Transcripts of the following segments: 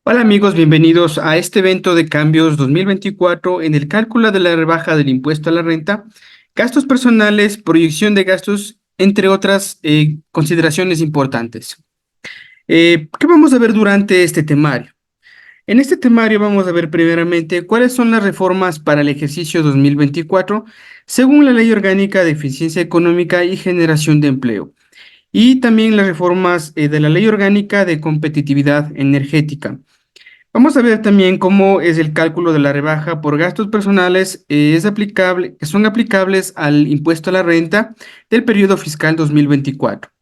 Hola amigos, bienvenidos a este evento de cambios 2024 en el cálculo de la rebaja del impuesto a la renta, gastos personales, proyección de gastos, entre otras consideraciones importantes. ¿Qué vamos a ver durante este temario? En este temario vamos a ver primeramente cuáles son las reformas para el ejercicio 2024 según la Ley Orgánica de Eficiencia Económica y Generación de Empleo y también las reformas de la Ley Orgánica de Competitividad Energética. Vamos a ver también cómo es el cálculo de la rebaja por gastos personales que son aplicables al impuesto a la renta del periodo fiscal 2024.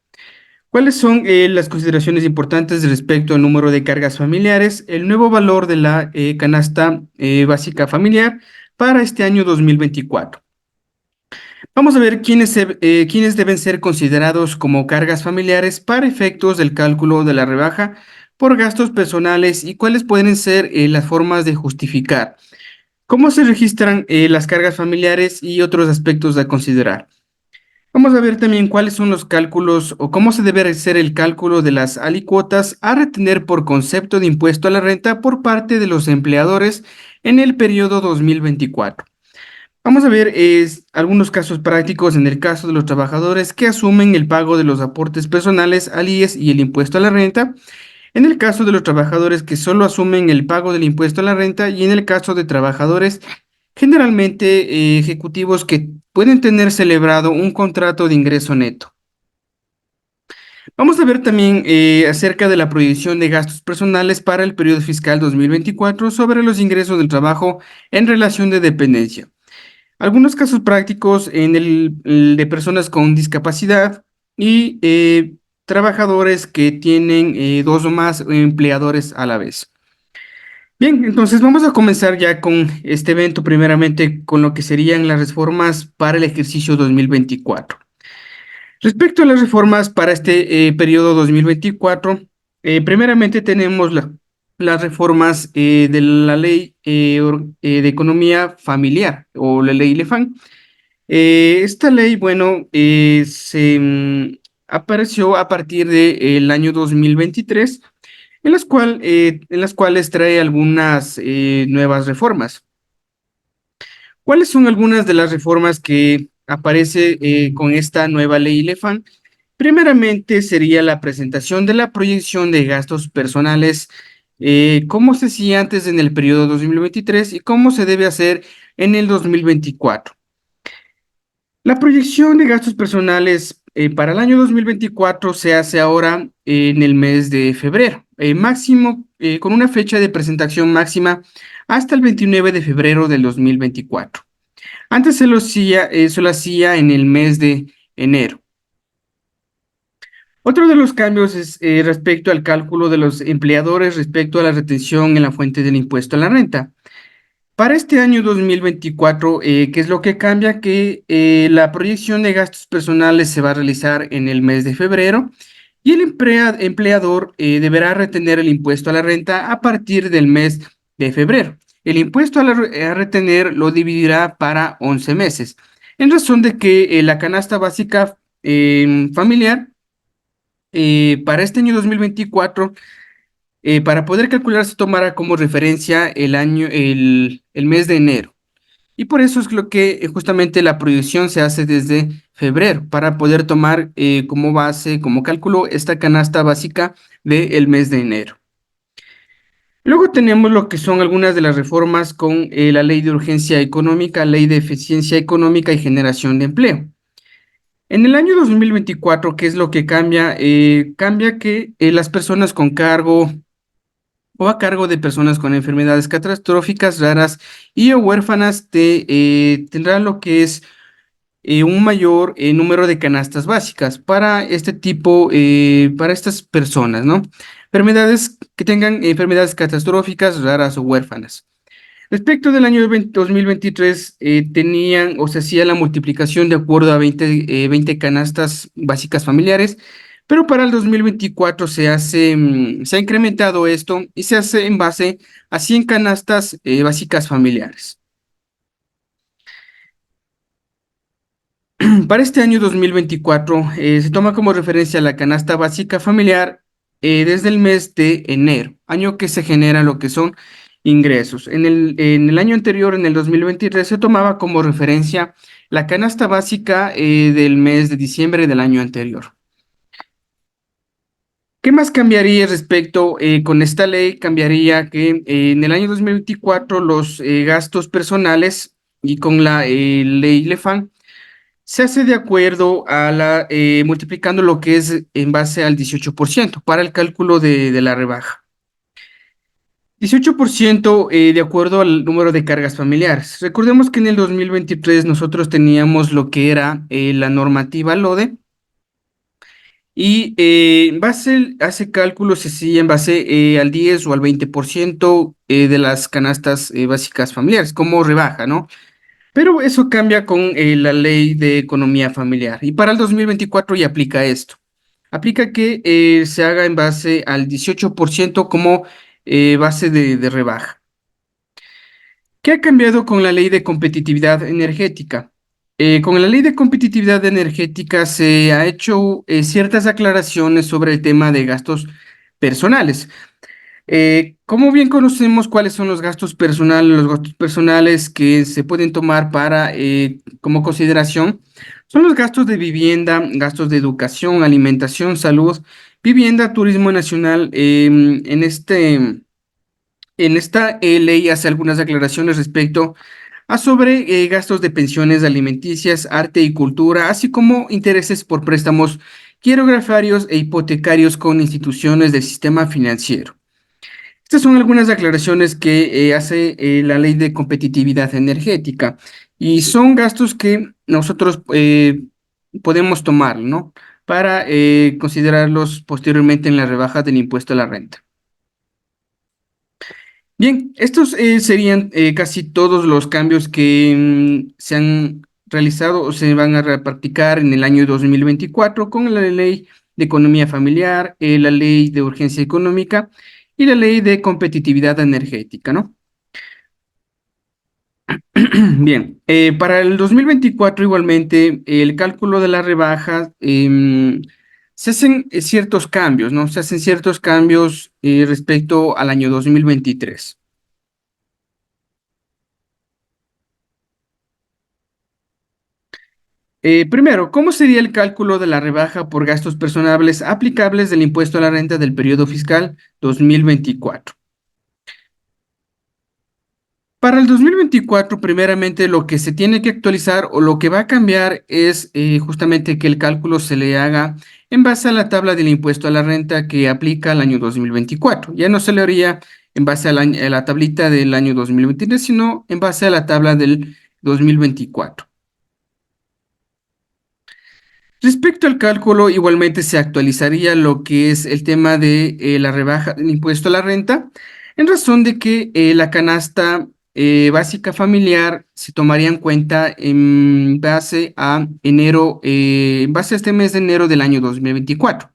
¿Cuáles son las consideraciones importantes respecto al número de cargas familiares, el nuevo valor de la canasta básica familiar para este año 2024? Vamos a ver quiénes deben ser considerados como cargas familiares para efectos del cálculo de la rebaja por gastos personales y cuáles pueden ser las formas de justificar. ¿Cómo se registran las cargas familiares y otros aspectos a considerar? Vamos a ver también cuáles son los cálculos o cómo se debe hacer el cálculo de las alícuotas a retener por concepto de impuesto a la renta por parte de los empleadores en el periodo 2024. Vamos a ver algunos casos prácticos en el caso de los trabajadores que asumen el pago de los aportes personales al IES y el impuesto a la renta, en el caso de los trabajadores que solo asumen el pago del impuesto a la renta y en el caso de trabajadores generalmente ejecutivos que pueden tener celebrado un contrato de ingreso neto. Vamos a ver también acerca de la proyección de gastos personales para el periodo fiscal 2024 sobre los ingresos del trabajo en relación de dependencia. Algunos casos prácticos en el de personas con discapacidad y trabajadores que tienen dos o más empleadores a la vez. Bien, entonces vamos a comenzar ya con este evento, primeramente con lo que serían las reformas para el ejercicio 2024. Respecto a las reformas para este periodo 2024, primeramente tenemos las reformas de la Ley de Economía Familiar o la Ley LEFAN. Esta ley, bueno, apareció a partir del año 2023, en las cuales trae algunas nuevas reformas. ¿Cuáles son algunas de las reformas que aparece con esta nueva ley LEFAN? Primeramente sería la presentación de la proyección de gastos personales, cómo se hacía antes en el periodo 2023 y cómo se debe hacer en el 2024. La proyección de gastos personales para el año 2024 se hace ahora en el mes de febrero, máximo con una fecha de presentación máxima hasta el 29 de febrero del 2024. Antes se lo hacía en el mes de enero. Otro de los cambios es respecto al cálculo de los empleadores respecto a la retención en la fuente del impuesto a la renta. Para este año 2024, ¿qué es lo que cambia? Que la proyección de gastos personales se va a realizar en el mes de febrero y el empleador deberá retener el impuesto a la renta a partir del mes de febrero. El impuesto a retener lo dividirá para 11 meses, en razón de que la canasta básica familiar para este año 2024 para poder calcular se tomará como referencia el mes de enero. Y por eso es lo que justamente la proyección se hace desde febrero, para poder tomar como base, como cálculo, esta canasta básica del mes de enero. Luego tenemos lo que son algunas de las reformas con la Ley de Urgencia Económica, Ley de Eficiencia Económica y Generación de Empleo. En el año 2024, ¿qué es lo que cambia? Cambia que las personas con cargo o a cargo de personas con enfermedades catastróficas raras y o huérfanas tendrán lo que es un mayor número de canastas básicas para este tipo, para estas personas, ¿no? Enfermedades que tengan enfermedades catastróficas raras o huérfanas. Respecto del año 2023, tenían o se hacía la multiplicación de acuerdo a 20 canastas básicas familiares, pero para el 2024 se ha incrementado esto y se hace en base a 100 canastas básicas familiares. Para este año 2024, se toma como referencia la canasta básica familiar desde el mes de enero, año que se genera lo que son ingresos. En el año anterior, en el 2023, se tomaba como referencia la canasta básica del mes de diciembre del año anterior. ¿Qué más cambiaría respecto con esta ley? Cambiaría que en el año 2024 los gastos personales y con la ley LEFAN se hace de acuerdo a multiplicando lo que es en base al 18% para el cálculo de la rebaja. 18% de acuerdo al número de cargas familiares. Recordemos que en el 2023 nosotros teníamos lo que era la normativa LODE y en base a ese cálculo se hacía en base al 10 o al 20% de las canastas básicas familiares, como rebaja, ¿no? Pero eso cambia con la ley de economía familiar y para el 2024 ya aplica esto. Aplica que se haga en base al 18% como base de rebaja. ¿Qué ha cambiado con la ley de competitividad energética? Con la ley de competitividad energética se ha hecho ciertas aclaraciones sobre el tema de gastos personales. Como bien conocemos cuáles son los gastos personales que se pueden tomar para como consideración, son los gastos de vivienda, gastos de educación, alimentación, salud, vivienda, turismo nacional. En esta ley hace algunas aclaraciones respecto a sobre gastos de pensiones alimenticias, arte y cultura, así como intereses por préstamos quirografarios e hipotecarios con instituciones del sistema financiero. Estas son algunas aclaraciones que hace la ley de competitividad energética y son gastos que nosotros podemos tomar, ¿no? Para considerarlos posteriormente en la rebaja del impuesto a la renta. Bien, estos serían casi todos los cambios que se han realizado o se van a practicar en el año 2024 con la ley de economía familiar, la ley de urgencia económica y la ley de competitividad energética, ¿no? Bien, para el 2024 igualmente el cálculo de la rebaja se hacen ciertos cambios, ¿no? Se hacen ciertos cambios respecto al año 2023. Primero, ¿cómo sería el cálculo de la rebaja por gastos personales aplicables del impuesto a la renta del periodo fiscal 2024? Para el 2024, primeramente, lo que se tiene que actualizar o lo que va a cambiar es justamente que el cálculo se le haga en base a la tabla del impuesto a la renta que aplica al año 2024. Ya no se le haría en base a la tablita del año 2023, sino en base a la tabla del 2024. Respecto al cálculo, igualmente se actualizaría lo que es el tema de la rebaja del impuesto a la renta, en razón de que la canasta básica familiar se tomaría en cuenta en base a enero, en base a este mes de enero del año 2024.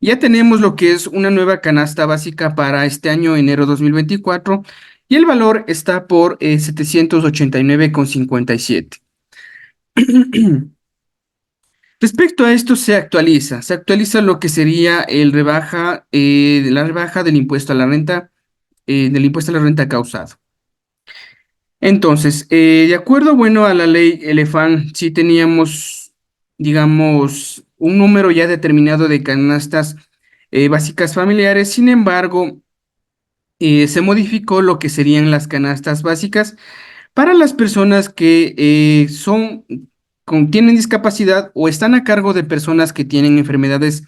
Ya tenemos lo que es una nueva canasta básica para este año, enero 2024, y el valor está por 789,57. Respecto a esto se actualiza lo que sería la rebaja del impuesto a la renta, del impuesto a la renta causado. Entonces, de acuerdo, bueno, a la ley Elefant, sí teníamos, digamos, un número ya determinado de canastas básicas familiares. Sin embargo, se modificó lo que serían las canastas básicas para las personas que tienen discapacidad o están a cargo de personas que tienen enfermedades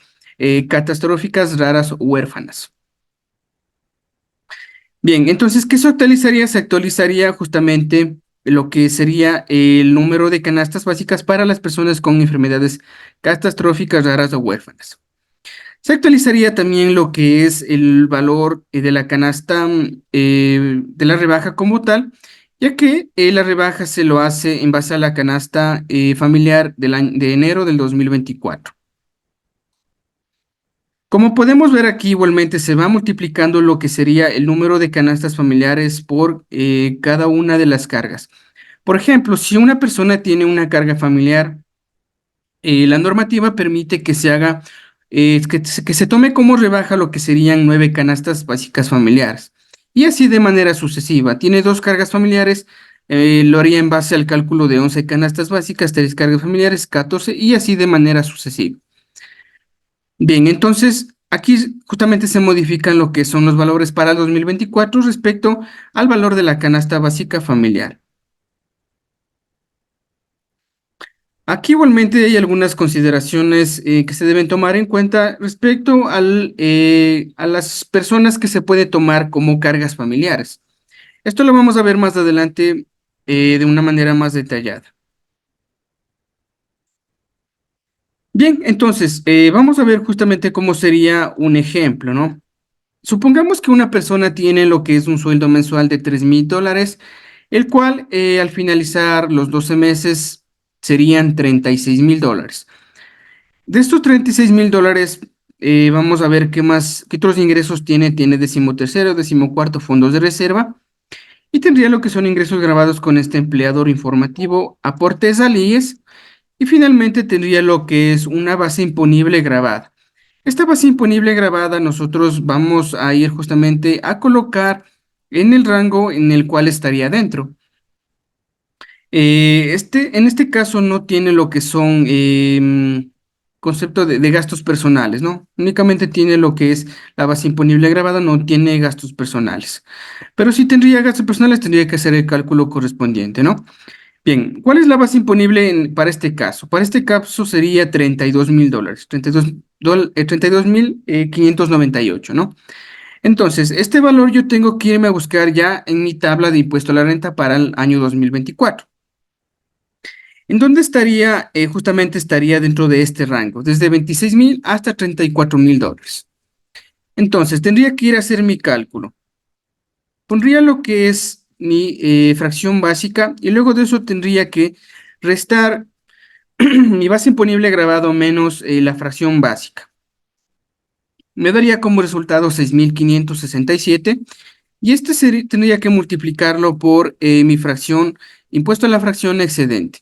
catastróficas, raras o huérfanas. Bien, entonces, ¿qué se actualizaría? Se actualizaría justamente lo que sería el número de canastas básicas para las personas con enfermedades catastróficas, raras o huérfanas. Se actualizaría también lo que es el valor de la canasta de la rebaja como tal, ya que la rebaja se lo hace en base a la canasta familiar de enero del 2024. Como podemos ver aquí, igualmente se va multiplicando lo que sería el número de canastas familiares por cada una de las cargas. Por ejemplo, si una persona tiene una carga familiar, la normativa permite que se haga que se tome como rebaja lo que serían 9 canastas básicas familiares. Y así de manera sucesiva. Tiene 2 cargas familiares, lo haría en base al cálculo de 11 canastas básicas, 3 cargas familiares, 14 y así de manera sucesiva. Bien, entonces aquí justamente se modifican lo que son los valores para el 2024 respecto al valor de la canasta básica familiar. Aquí igualmente hay algunas consideraciones que se deben tomar en cuenta respecto a las personas que se puede tomar como cargas familiares. Esto lo vamos a ver más adelante de una manera más detallada. Bien, entonces vamos a ver justamente cómo sería un ejemplo, ¿no? Supongamos que una persona tiene lo que es un sueldo mensual de $3,000, el cual al finalizar los 12 meses serían $36,000. De estos $36,000, vamos a ver qué otros ingresos tiene. Tiene decimotercero, decimocuarto, fondos de reserva y tendría lo que son ingresos grabados con este empleador informativo, aportes al IES y finalmente tendría lo que es una base imponible grabada. Esta base imponible grabada nosotros vamos a ir justamente a colocar en el rango en el cual estaría dentro. En este caso no tiene lo que son concepto de gastos personales, ¿no? Únicamente tiene lo que es la base imponible grabada, no tiene gastos personales. Pero si tendría gastos personales, tendría que hacer el cálculo correspondiente, ¿no? Bien, ¿cuál es la base imponible para este caso? Para este caso sería $32,000, 32,598, ¿no? Entonces, este valor yo tengo que irme a buscar ya en mi tabla de impuesto a la renta para el año 2024. ¿En dónde estaría? Justamente estaría dentro de este rango, desde 26,000 hasta $34,000. Entonces, tendría que ir a hacer mi cálculo. Pondría lo que es mi fracción básica y luego de eso tendría que restar mi base imponible grabado menos la fracción básica. Me daría como resultado 6,567 y este tendría que multiplicarlo por mi fracción, impuesto a la fracción excedente.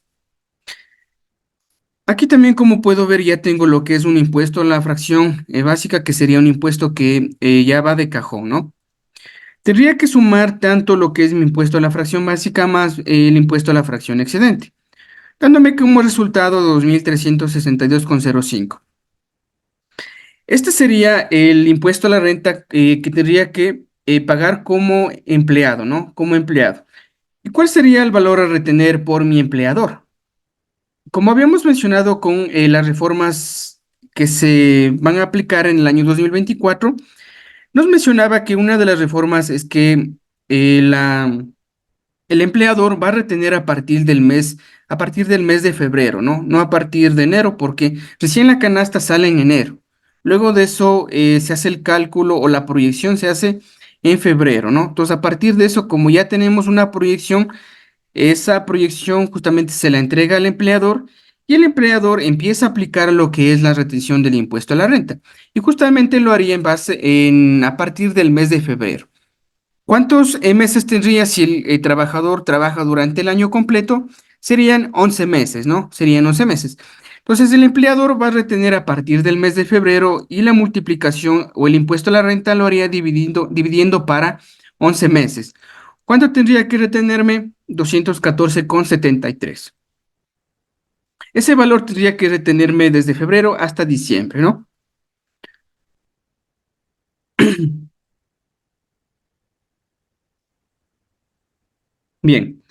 Aquí también, como puedo ver, ya tengo lo que es un impuesto a la fracción básica, que sería un impuesto que ya va de cajón, ¿no? Tendría que sumar tanto lo que es mi impuesto a la fracción básica más el impuesto a la fracción excedente, dándome como resultado 2,362,05. Este sería el impuesto a la renta que tendría que pagar como empleado, ¿no? Como empleado. ¿Y cuál sería el valor a retener por mi empleador? Como habíamos mencionado con las reformas que se van a aplicar en el año 2024, nos mencionaba que una de las reformas es que eh, la, el empleador va a retener a partir del mes de febrero, ¿no? No a partir de enero, porque recién la canasta sale en enero. Luego de eso se hace el cálculo o la proyección se hace en febrero, ¿no? Entonces, a partir de eso, como ya tenemos una proyección, esa proyección justamente se la entrega al empleador y el empleador empieza a aplicar lo que es la retención del impuesto a la renta. Y justamente lo haría a partir del mes de febrero. ¿Cuántos meses tendría si el trabajador trabaja durante el año completo? Serían 11 meses, ¿no? Serían 11 meses. Entonces el empleador va a retener a partir del mes de febrero y la multiplicación o el impuesto a la renta lo haría dividiendo para 11 meses. ¿Cuánto tendría que retenerme? 214,73. Ese valor tendría que retenerme desde febrero hasta diciembre, ¿no? Bien.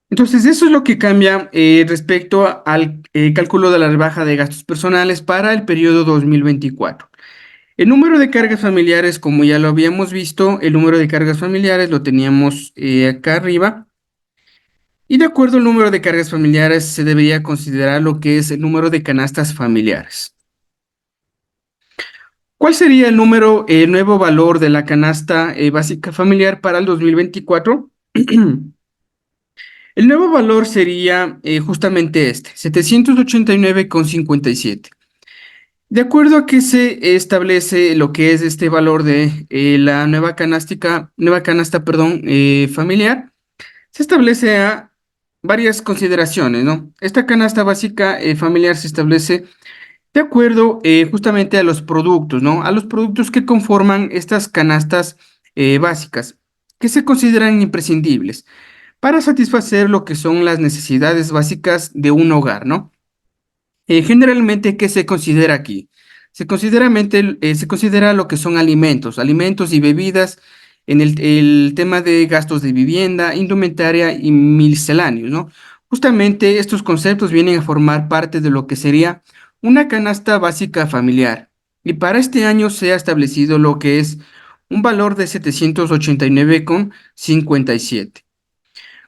Entonces, eso es lo que cambia respecto al cálculo de la rebaja de gastos personales para el periodo 2024. El número de cargas familiares, como ya lo habíamos visto, el número de cargas familiares lo teníamos acá arriba. Y de acuerdo al número de cargas familiares, se debería considerar lo que es el número de canastas familiares. ¿Cuál sería el nuevo valor de la canasta básica familiar para el 2024? El nuevo valor sería justamente este, 789,57. De acuerdo a que se establece lo que es este valor de la nueva canasta, perdón, familiar, se establece a varias consideraciones, ¿no? Esta canasta básica familiar se establece De acuerdo, justamente a los productos, ¿no? A los productos que conforman estas canastas básicas, que se consideran imprescindibles para satisfacer lo que son las necesidades básicas de un hogar, ¿no? Generalmente, ¿qué se considera aquí? Se considera lo que son alimentos, alimentos y bebidas en el tema de gastos de vivienda, indumentaria y misceláneos, ¿no? Justamente estos conceptos vienen a formar parte de lo que sería una canasta básica familiar. Y para este año se ha establecido lo que es un valor de 789,57.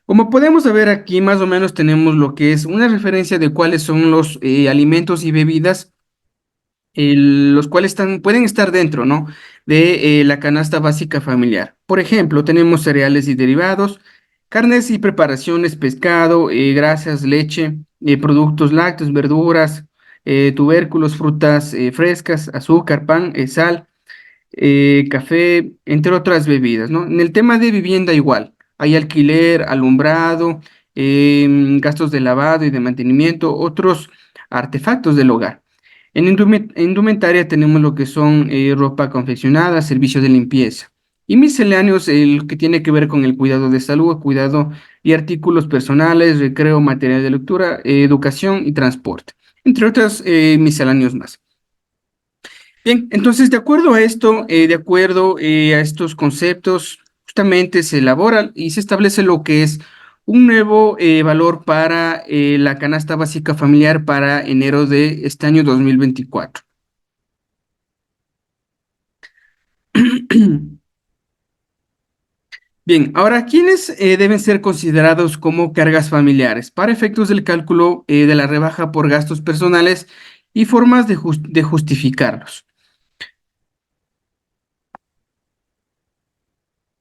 Como podemos ver aquí, más o menos tenemos lo que es una referencia de cuáles son los alimentos y bebidas, los cuales pueden estar dentro, ¿no? De la canasta básica familiar. Por ejemplo, tenemos cereales y derivados, carnes y preparaciones, pescado, grasas, leche, productos lácteos, verduras, tubérculos, frutas frescas, azúcar, pan, sal, café, entre otras bebidas, ¿no? En el tema de vivienda igual, hay alquiler, alumbrado, gastos de lavado y de mantenimiento, otros artefactos del hogar. En indumentaria tenemos lo que son ropa confeccionada, servicios de limpieza. Y misceláneos, el que tiene que ver con el cuidado de salud, cuidado y artículos personales, recreo, material de lectura, educación y transporte, entre otros misceláneos más. Bien, entonces, de acuerdo a esto, de acuerdo a estos conceptos, justamente se elabora y se establece lo que es un nuevo valor para la canasta básica familiar para enero de este año 2024. Bien, ahora, ¿quiénes deben ser considerados como cargas familiares para efectos del cálculo de la rebaja por gastos personales y formas de justificarlos?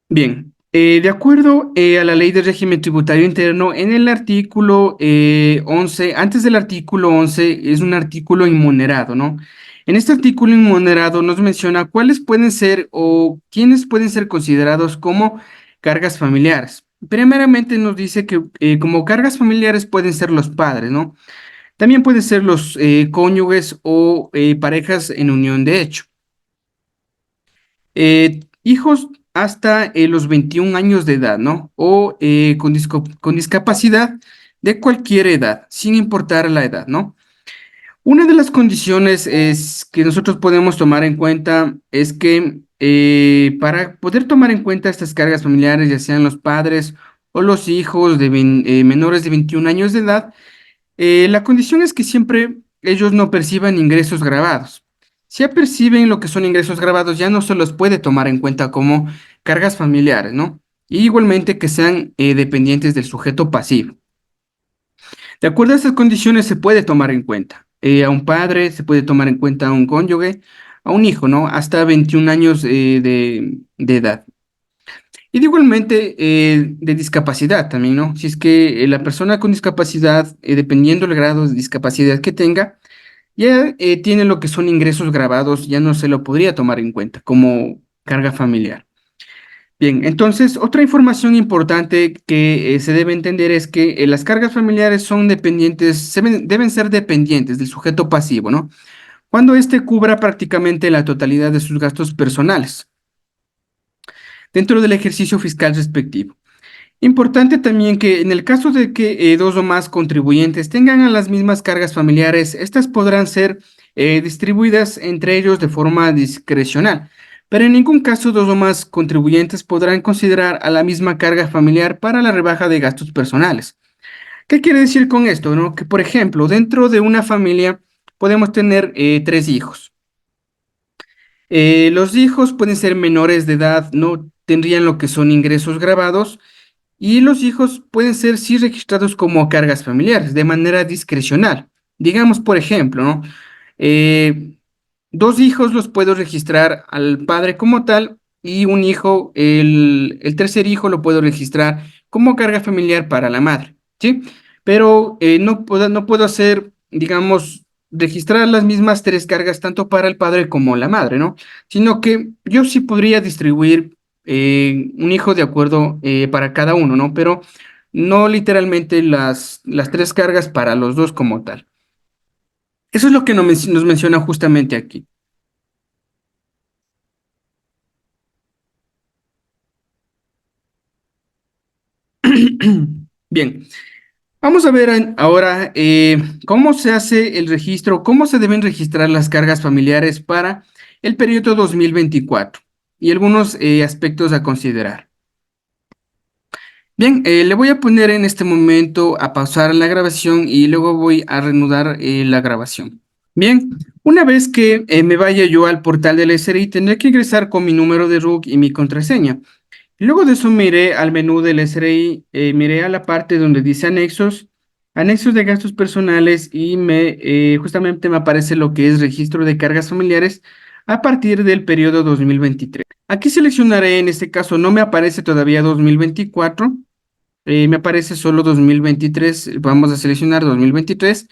Bien, de acuerdo a la ley de régimen tributario interno, en el artículo 11, antes del artículo 11 es un artículo inmunerado, ¿no? En este artículo inmunerado nos menciona cuáles pueden ser o quiénes pueden ser considerados como cargas familiares. Primeramente nos dice que como cargas familiares pueden ser los padres, ¿no? También pueden ser los cónyuges o parejas en unión de hecho. Hijos hasta los 21 años de edad, ¿no? O con discapacidad de cualquier edad, sin importar la edad, ¿no? Una de las condiciones es que nosotros podemos tomar en cuenta es que para poder tomar en cuenta estas cargas familiares, ya sean los padres o los hijos de menores de 21 años de edad, la condición es que siempre ellos no perciban ingresos grabados. Si ya perciben lo que son ingresos grabados, ya no se los puede tomar en cuenta como cargas familiares, ¿no? Y igualmente que sean dependientes del sujeto pasivo. De acuerdo a estas condiciones se puede tomar en cuenta a un padre, se puede tomar en cuenta a un cónyuge, a un hijo, ¿no? Hasta 21 años de edad. Y de igualmente de discapacidad también, ¿no? Si es que la persona con discapacidad, dependiendo del grado de discapacidad que tenga, ya tiene lo que son ingresos grabados, ya no se lo podría tomar en cuenta como carga familiar. Bien, entonces otra información importante que se debe entender es que las cargas familiares son dependientes, deben ser dependientes del sujeto pasivo, ¿no? Cuando éste cubra prácticamente la totalidad de sus gastos personales dentro del ejercicio fiscal respectivo. Importante también que en el caso de que dos o más contribuyentes tengan a las mismas cargas familiares, estas podrán ser distribuidas entre ellos de forma discrecional, pero en ningún caso dos o más contribuyentes podrán considerar a la misma carga familiar para la rebaja de gastos personales. ¿Qué quiere decir con esto, no? Que, por ejemplo, dentro de una familia podemos tener tres hijos. Los hijos pueden ser menores de edad, no tendrían lo que son ingresos grabados y los hijos pueden ser sí registrados como cargas familiares de manera discrecional. Digamos, por ejemplo, ¿no? Eh, dos hijos los puedo registrar al padre como tal y un hijo, el tercer hijo lo puedo registrar como carga familiar para la madre, ¿sí? Pero no puedo hacer, digamos, registrar las mismas tres cargas tanto para el padre como la madre, ¿no? Sino que yo sí podría distribuir un hijo de acuerdo para cada uno, ¿no? Pero no literalmente las tres cargas para los dos como tal. Eso es lo que nos menciona justamente aquí. Bien, vamos a ver ahora cómo se hace el registro, cómo se deben registrar las cargas familiares para el periodo 2024 y algunos aspectos a considerar. Bien, le voy a poner en este momento a pausar la grabación y luego voy a reanudar la grabación. Bien, una vez que me vaya yo al portal del SRI, tendré que ingresar con mi número de RUC y mi contraseña. Luego de eso miré al menú del SRI, miré a la parte donde dice anexos, anexos de gastos personales y justamente me aparece lo que es registro de cargas familiares a partir del periodo 2023. Aquí seleccionaré, en este caso no me aparece todavía 2024, me aparece solo 2023, vamos a seleccionar 2023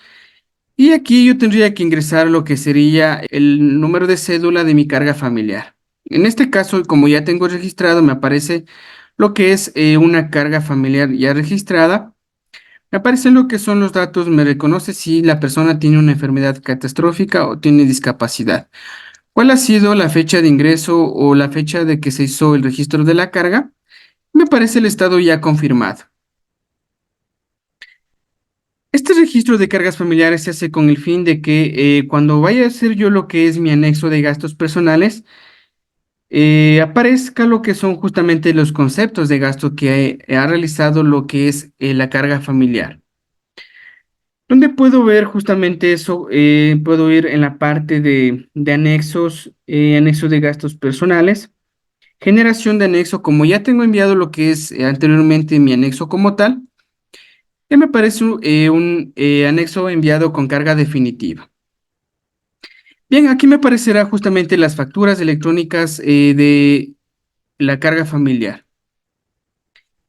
y aquí yo tendría que ingresar lo que sería el número de cédula de mi carga familiar. En este caso, como ya tengo registrado, me aparece lo que es una carga familiar ya registrada. Me aparecen lo que son los datos, me reconoce si la persona tiene una enfermedad catastrófica o tiene discapacidad. ¿Cuál ha sido la fecha de ingreso o la fecha de que se hizo el registro de la carga? Me aparece el estado ya confirmado. Este registro de cargas familiares se hace con el fin de que cuando vaya a hacer yo lo que es mi anexo de gastos personales, aparezca lo que son justamente los conceptos de gasto que ha realizado lo que es la carga familiar. ¿Dónde puedo ver justamente eso? Puedo ir en la parte de anexos, anexo de gastos personales, generación de anexo, como ya tengo enviado lo que es anteriormente mi anexo como tal, ya me aparece un anexo enviado con carga definitiva. Bien, aquí me aparecerá justamente las facturas electrónicas de la carga familiar.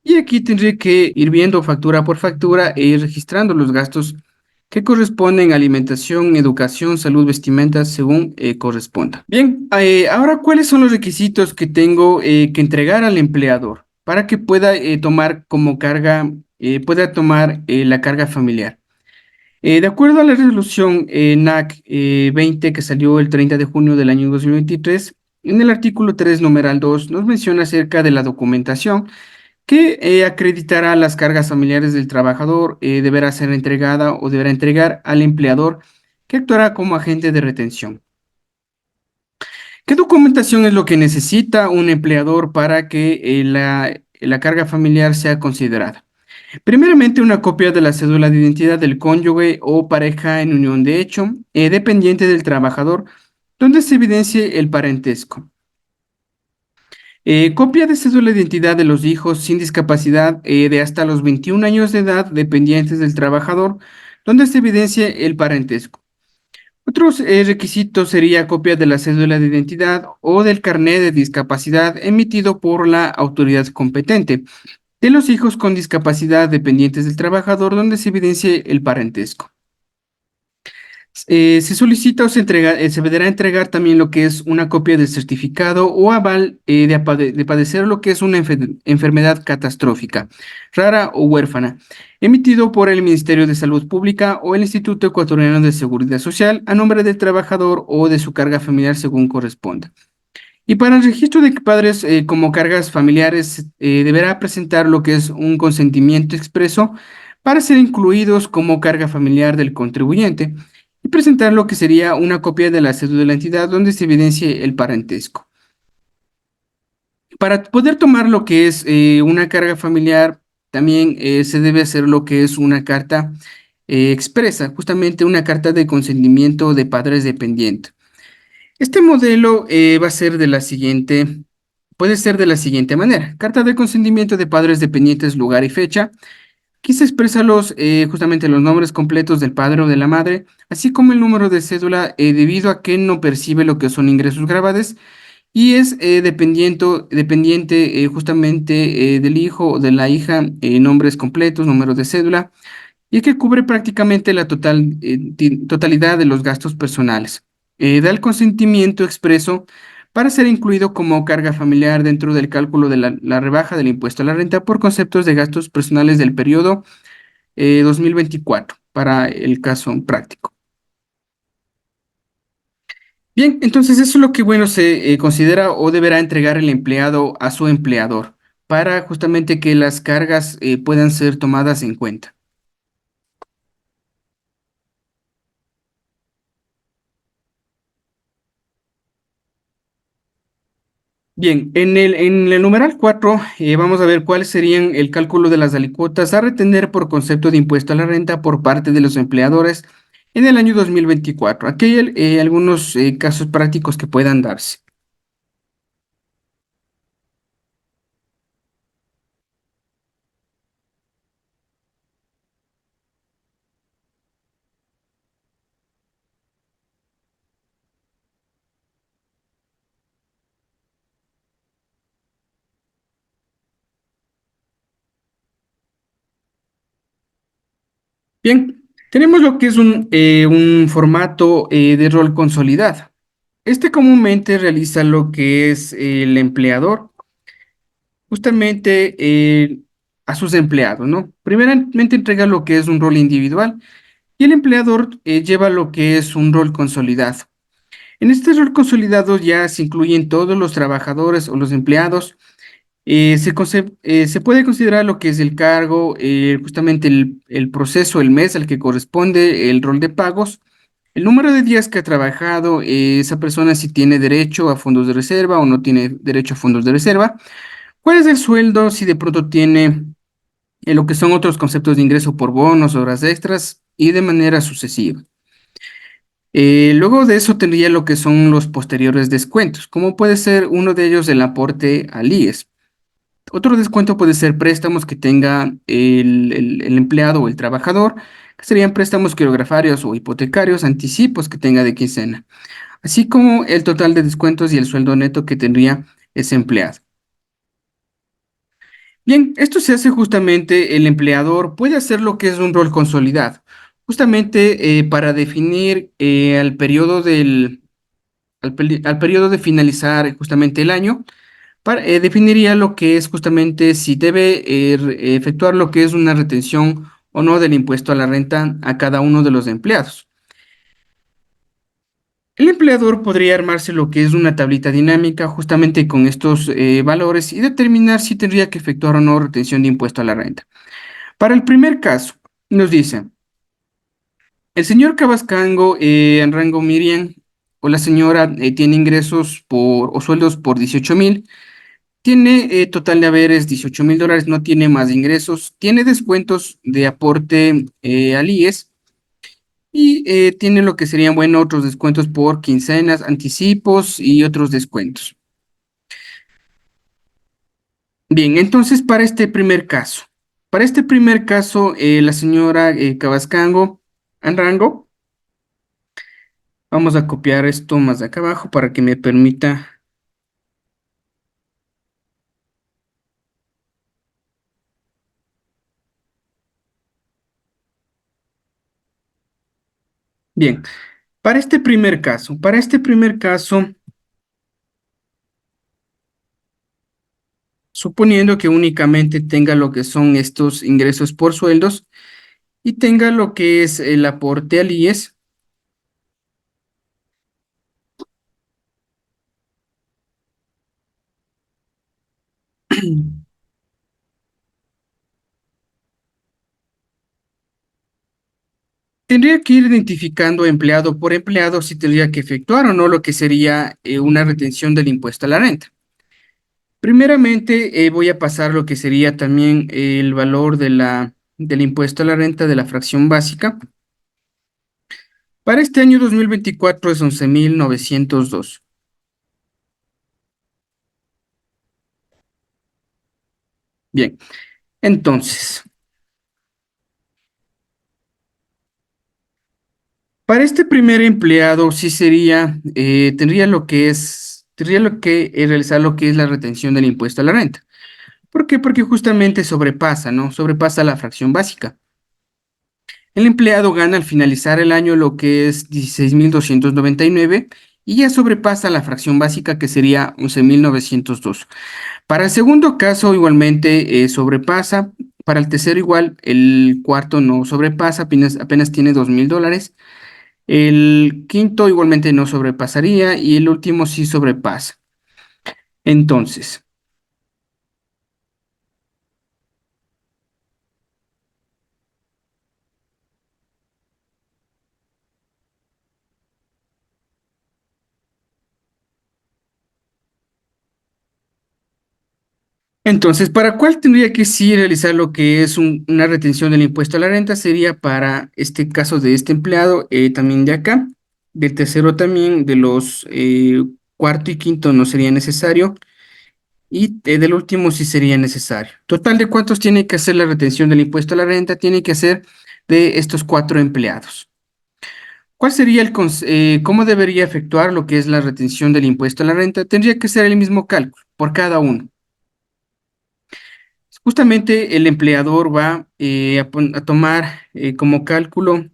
Y aquí tendré que ir viendo factura por factura e ir registrando los gastos que corresponden a alimentación, educación, salud, vestimenta, según corresponda. Bien, ahora, ¿cuáles son los requisitos que tengo que entregar al empleador para que pueda tomar como carga, pueda tomar la carga familiar? De acuerdo a la resolución NAC 20 que salió el 30 de junio del año 2023, en el artículo 3, numeral 2, nos menciona acerca de la documentación que acreditará las cargas familiares del trabajador, deberá ser entregada o deberá entregar al empleador que actuará como agente de retención. ¿Qué documentación es lo que necesita un empleador para que la carga familiar sea considerada? Primeramente, una copia de la cédula de identidad del cónyuge o pareja en unión de hecho, dependiente del trabajador, donde se evidencie el parentesco. Copia de cédula de identidad de los hijos sin discapacidad de hasta los 21 años de edad, dependientes del trabajador, donde se evidencie el parentesco. Otros requisitos sería copia de la cédula de identidad o del carnet de discapacidad emitido por la autoridad competente de los hijos con discapacidad dependientes del trabajador, donde se evidencie el parentesco. Se solicita o se deberá entregar también lo que es una copia del certificado o aval de padecer lo que es una enfermedad catastrófica, rara o huérfana, emitido por el Ministerio de Salud Pública o el Instituto Ecuatoriano de Seguridad Social a nombre del trabajador o de su carga familiar según corresponda. Y para el registro de padres como cargas familiares, deberá presentar lo que es un consentimiento expreso para ser incluidos como carga familiar del contribuyente y presentar lo que sería una copia de la cédula de la entidad donde se evidencie el parentesco. Para poder tomar lo que es una carga familiar, también se debe hacer lo que es una carta expresa, justamente una carta de consentimiento de padres dependientes. Este modelo va a ser de la siguiente, puede ser de la siguiente manera. Carta de consentimiento de padres dependientes, lugar y fecha. Aquí se expresan justamente los nombres completos del padre o de la madre, así como el número de cédula debido a que no percibe lo que son ingresos grabados y es dependiente justamente del hijo o de la hija, nombres completos, números de cédula y que cubre prácticamente la totalidad de los gastos personales. Da el consentimiento expreso para ser incluido como carga familiar dentro del cálculo de la rebaja del impuesto a la renta por conceptos de gastos personales del periodo 2024, para el caso práctico. Bien, entonces eso es lo que, bueno, se considera o deberá entregar el empleado a su empleador para justamente que las cargas puedan ser tomadas en cuenta. Bien, en el numeral 4 vamos a ver cuáles serían el cálculo de las alícuotas a retener por concepto de impuesto a la renta por parte de los empleadores en el año 2024. Aquí hay algunos casos prácticos que puedan darse. Bien, tenemos lo que es un formato de rol consolidado. Este comúnmente realiza lo que es el empleador, justamente a sus empleados, ¿no? Primeramente entrega lo que es un rol individual y el empleador lleva lo que es un rol consolidado. En este rol consolidado ya se incluyen todos los trabajadores o los empleados. Se puede considerar lo que es el cargo, justamente el proceso, el mes al que corresponde el rol de pagos, el número de días que ha trabajado, esa persona si tiene derecho a fondos de reserva o no tiene derecho a fondos de reserva, cuál es el sueldo, si de pronto tiene lo que son otros conceptos de ingreso por bonos, horas extras y de manera sucesiva. Luego de eso tendría lo que son los posteriores descuentos, como puede ser uno de ellos el aporte al IES. Otro descuento puede ser préstamos que tenga el empleado o el trabajador, que serían préstamos quirografarios o hipotecarios, anticipos que tenga de quincena, así como el total de descuentos y el sueldo neto que tendría ese empleado. Bien, esto se hace justamente, el empleador puede hacer lo que es un rol consolidado, justamente para definir al periodo de finalizar justamente el año definiría lo que es justamente si debe efectuar lo que es una retención o no del impuesto a la renta a cada uno de los empleados. El empleador podría armarse lo que es una tablita dinámica justamente con estos valores y determinar si tendría que efectuar o no retención de impuesto a la renta. Para el primer caso, nos dice, el señor Cabascango en rango Miriam o la señora tiene ingresos o sueldos por 18,000. Tiene total de haberes $18,000, no tiene más ingresos, tiene descuentos de aporte al IES y tiene lo que serían, bueno, otros descuentos por quincenas, anticipos y otros descuentos. Bien, entonces para este primer caso, la señora Cabascango, Anrango, vamos a copiar esto más de acá abajo para que me permita. Bien, para este primer caso, suponiendo que únicamente tenga lo que son estos ingresos por sueldos y tenga lo que es el aporte al IES, tendría que ir identificando empleado por empleado si tendría que efectuar o no lo que sería una retención del impuesto a la renta. Primeramente, voy a pasar lo que sería también el valor del impuesto a la renta de la fracción básica. Para este año 2024 es 11,902. Bien, entonces, para este primer empleado sí tendría que realizar lo que es la retención del impuesto a la renta. ¿Por qué? Porque justamente sobrepasa, ¿no? Sobrepasa la fracción básica. El empleado gana al finalizar el año lo que es 16,299 y ya sobrepasa la fracción básica que sería 11,902. Para el segundo caso igualmente sobrepasa. Para el tercero igual, el cuarto no sobrepasa, apenas tiene $2,000. El quinto igualmente no sobrepasaría y el último sí sobrepasa. Entonces, ¿para cuál tendría que sí realizar lo que es una retención del impuesto a la renta? Sería para este caso de este empleado, también de acá. Del tercero también, de los cuarto y quinto no sería necesario. Y del último sí sería necesario. Total de cuántos tiene que hacer la retención del impuesto a la renta, tiene que hacer de estos cuatro empleados. ¿Cuál sería cómo debería efectuar lo que es la retención del impuesto a la renta? Tendría que ser el mismo cálculo por cada uno. Justamente el empleador va a tomar como cálculo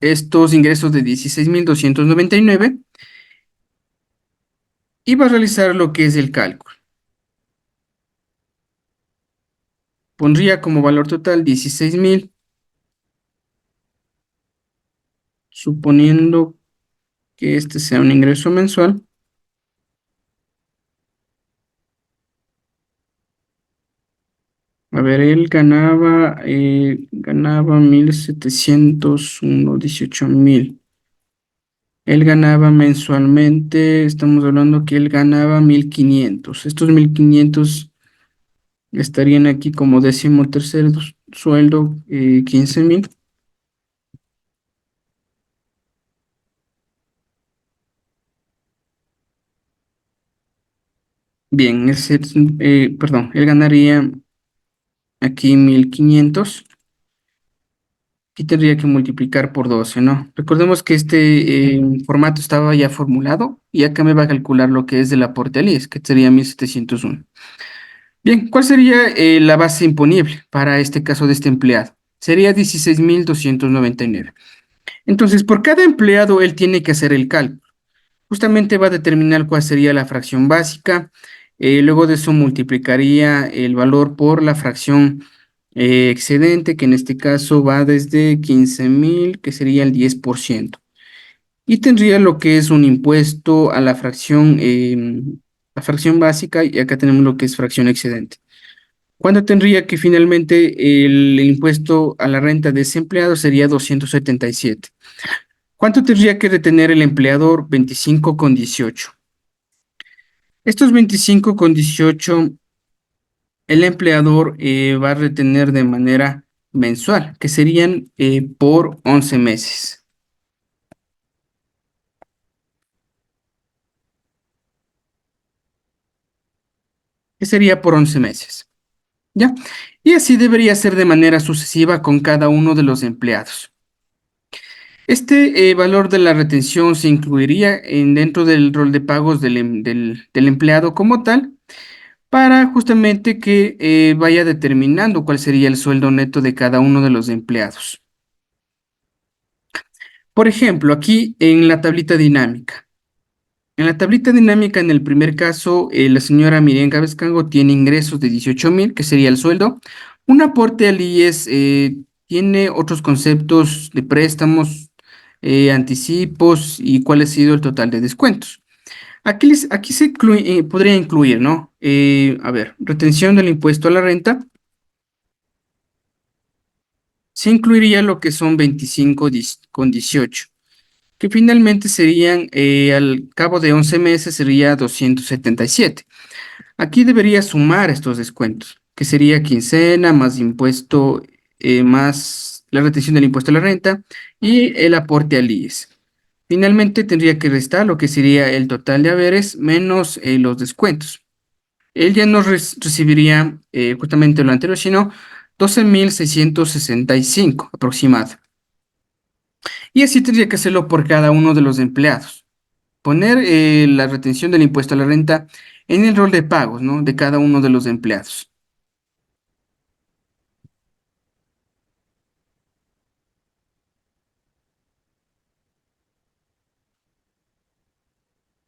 estos ingresos de 16.299 y va a realizar lo que es el cálculo. Pondría como valor total 16.000, suponiendo que este sea un ingreso mensual. A ver, él ganaba 1.701, 18.000. Él ganaba mensualmente, estamos hablando que él ganaba 1.500. Estos 1.500 estarían aquí como décimo tercer sueldo, 15.000. Bien, perdón, él ganaría aquí 1.500 y tendría que multiplicar por 12, ¿no? Recordemos que este formato estaba ya formulado y acá me va a calcular lo que es del aporte al IES, que sería 1.701. Bien, ¿cuál sería la base imponible para este caso de este empleado? Sería 16.299. Entonces, por cada empleado, él tiene que hacer el cálculo. Justamente va a determinar cuál sería la fracción básica. Luego de eso multiplicaría el valor por la fracción excedente, que en este caso va desde 15.000, que sería el 10%. Y tendría lo que es un impuesto a la fracción básica, y acá tenemos lo que es fracción excedente. ¿Cuándo tendría que finalmente el impuesto a la renta de ese empleado sería 277? ¿Cuánto tendría que retener el empleador? 25,18. Estos 25,18 el empleador va a retener de manera mensual, que serían por 11 meses, que sería por 11 meses, ¿ya? Y así debería ser de manera sucesiva con cada uno de los empleados. Este valor de la retención se incluiría dentro del rol de pagos del empleado como tal, para justamente que vaya determinando cuál sería el sueldo neto de cada uno de los empleados. Por ejemplo, aquí en la tablita dinámica. En la tablita dinámica, en el primer caso, la señora Miriam Gávez-Cango tiene ingresos de 18.000, que sería el sueldo. Un aporte al IES tiene otros conceptos de préstamos, anticipos y cuál ha sido el total de descuentos. Aquí podría incluir, ¿no? A ver, retención del impuesto a la renta. Se incluiría lo que son 25,18, que finalmente serían, al cabo de 11 meses, sería 277. Aquí debería sumar estos descuentos, que sería quincena más impuesto, más la retención del impuesto a la renta y el aporte al IES. Finalmente tendría que restar lo que sería el total de haberes menos los descuentos. Él ya no recibiría justamente lo anterior, sino 12.665 aproximado. Y así tendría que hacerlo por cada uno de los empleados. Poner la retención del impuesto a la renta en el rol de pagos, ¿no? De cada uno de los empleados.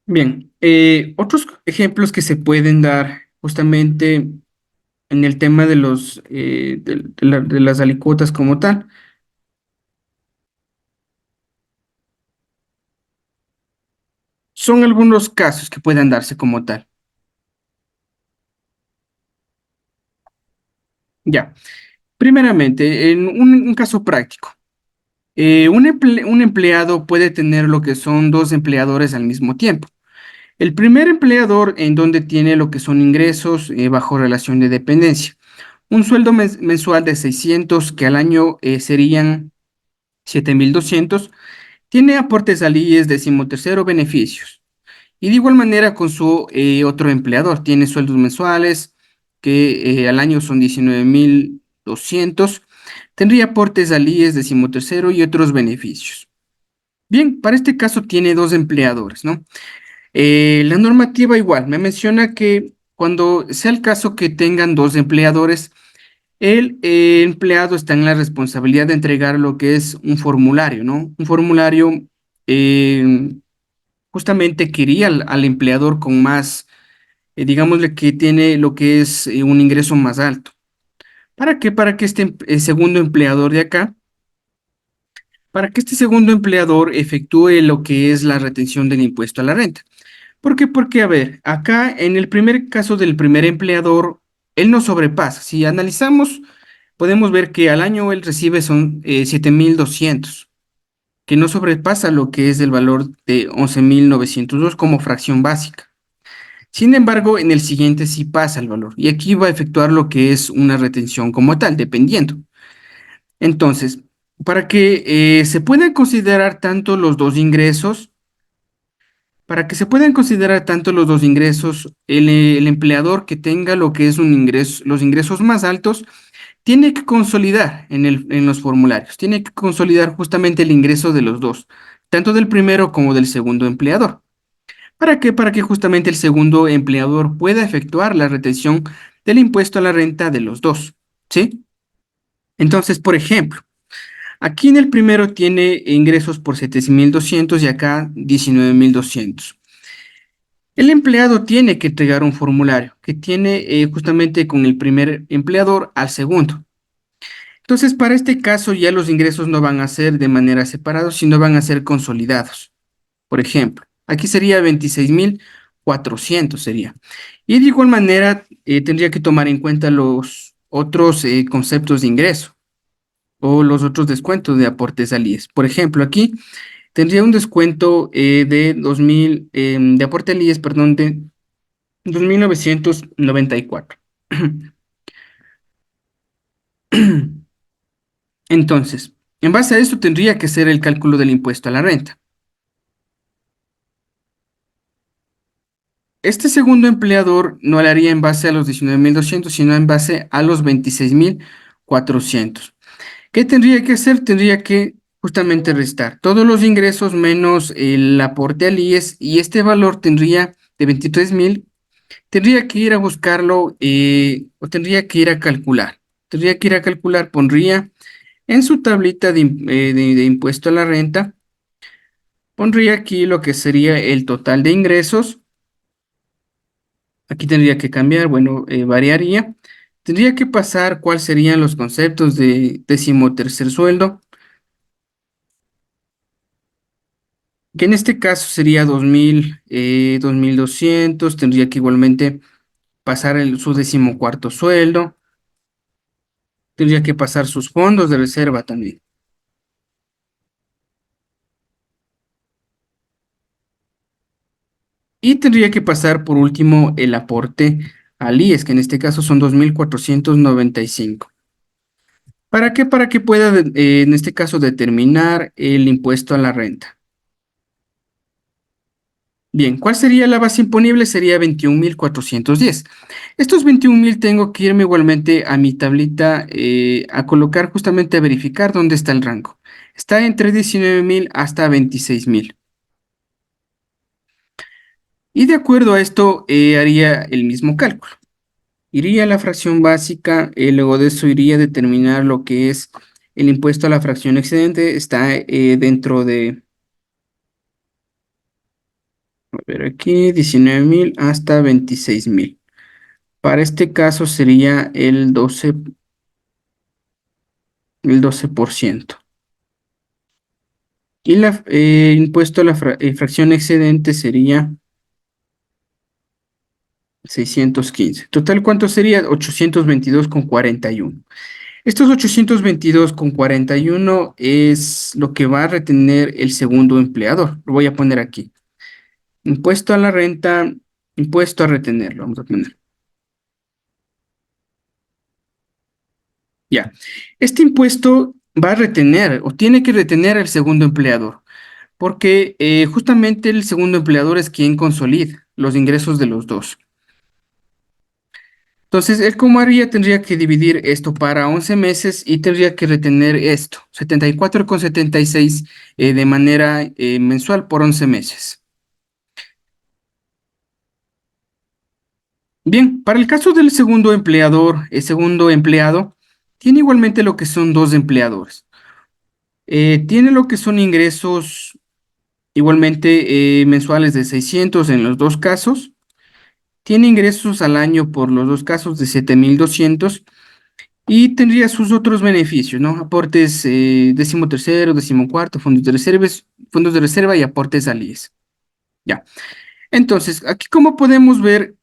Bien, otros ejemplos que se pueden dar justamente en el tema de las alicuotas como tal. son algunos casos que puedan darse como tal. Ya, primeramente, en un caso práctico, un empleado puede tener lo que son dos empleadores al mismo tiempo. El primer empleador en donde tiene lo que son ingresos bajo relación de dependencia. Un sueldo mensual de 600 que al año serían 7.200. Tiene aportes al IES, decimotercero, beneficios. Y de igual manera con su otro empleador. Tiene sueldos mensuales que al año son 19.200. Tendría aportes al IES, decimotercero y otros beneficios. Bien, para este caso tiene dos empleadores, ¿no? La normativa igual me menciona que cuando sea el caso que tengan dos empleadores, el empleado está en la responsabilidad de entregar lo que es un formulario, ¿no? Un formulario eh, justamente que iría al empleador con más, digámosle que tiene lo que es un ingreso más alto. ¿Para qué? Para que este segundo empleador de acá, para que este segundo empleador efectúe lo que es la retención del impuesto a la renta. ¿Por qué? Porque, a ver, acá en el primer caso del primer empleador, él no sobrepasa. Si analizamos, podemos ver que al año él recibe son 7.200, que no sobrepasa lo que es el valor de 11.902 como fracción básica. Sin embargo, en el siguiente sí pasa el valor y aquí va a efectuar lo que es una retención como tal, dependiendo. Entonces, para que se puedan considerar tanto los dos ingresos, para que se puedan considerar tanto los dos ingresos, el empleador que tenga lo que es un ingreso, los ingresos más altos, tiene que consolidar en los formularios, tiene que consolidar justamente el ingreso de los dos, tanto del primero como del segundo empleador. ¿Para qué? Para que justamente el segundo empleador pueda efectuar la retención del impuesto a la renta de los dos, ¿sí? Entonces, por ejemplo, aquí en el primero tiene ingresos por 7.200 y acá 19.200. El empleado tiene que entregar un formulario que tiene justamente con el primer empleador al segundo. Entonces, para este caso ya los ingresos no van a ser de manera separada, sino van a ser consolidados. Por ejemplo, aquí sería 26.400 sería. Y de igual manera tendría que tomar en cuenta los otros conceptos de ingreso o los otros descuentos de aportes al IES. Por ejemplo, aquí tendría un descuento de 2.000, de aporte al IES, perdón, de 2.994. Entonces, en base a esto tendría que ser el cálculo del impuesto a la renta. Este segundo empleador no lo haría en base a los 19.200, sino en base a los 26.400. ¿Qué tendría que hacer? Tendría que justamente restar todos los ingresos menos el aporte al IES y este valor tendría de 23.000, tendría que ir a buscarlo o tendría que ir a calcular. Tendría que ir a calcular, pondría en su tablita de impuesto a la renta, pondría aquí lo que sería el total de ingresos. Aquí tendría que cambiar, bueno, variaría. Tendría que pasar cuáles serían los conceptos de decimotercer sueldo, que en este caso sería 2.200. Tendría que igualmente pasar su decimocuarto sueldo. Tendría que pasar sus fondos de reserva también. Y tendría que pasar por último el aporte al IES, que en este caso son 2.495. ¿Para qué? Para que pueda, en este caso, determinar el impuesto a la renta. Bien, ¿cuál sería la base imponible? Sería 21.410. Estos 21.000 tengo que irme igualmente a mi tablita a colocar justamente a verificar dónde está el rango. Está entre 19.000 hasta 26.000. Y de acuerdo a esto haría el mismo cálculo. Iría a la fracción básica, luego de eso iría a determinar lo que es el impuesto a la fracción excedente. Está dentro de, a ver aquí, 19.000 hasta 26.000. Para este caso sería el 12%. Y la impuesto a la fracción excedente sería 615. Total, ¿cuánto sería? 822,41. Estos 822,41 es lo que va a retener el segundo empleador. Lo voy a poner aquí. Impuesto a la renta, impuesto a retenerlo. Vamos a poner. Ya. Este impuesto va a retener o tiene que retener el segundo empleador, porque justamente el segundo empleador es quien consolida los ingresos de los dos. Entonces, él como haría, tendría que dividir esto para 11 meses y tendría que retener esto, 74,76 de manera mensual por 11 meses. Bien, para el caso del segundo empleador, el segundo empleado, tiene igualmente lo que son dos empleadores. Tiene lo que son ingresos igualmente mensuales de 600 en los dos casos. Tiene ingresos al año por los dos casos de 7,200. Y tendría sus otros beneficios, ¿no? Aportes décimo tercero, décimo cuarto, fondos de reserva y aportes al IES. Ya. Entonces, aquí como podemos ver,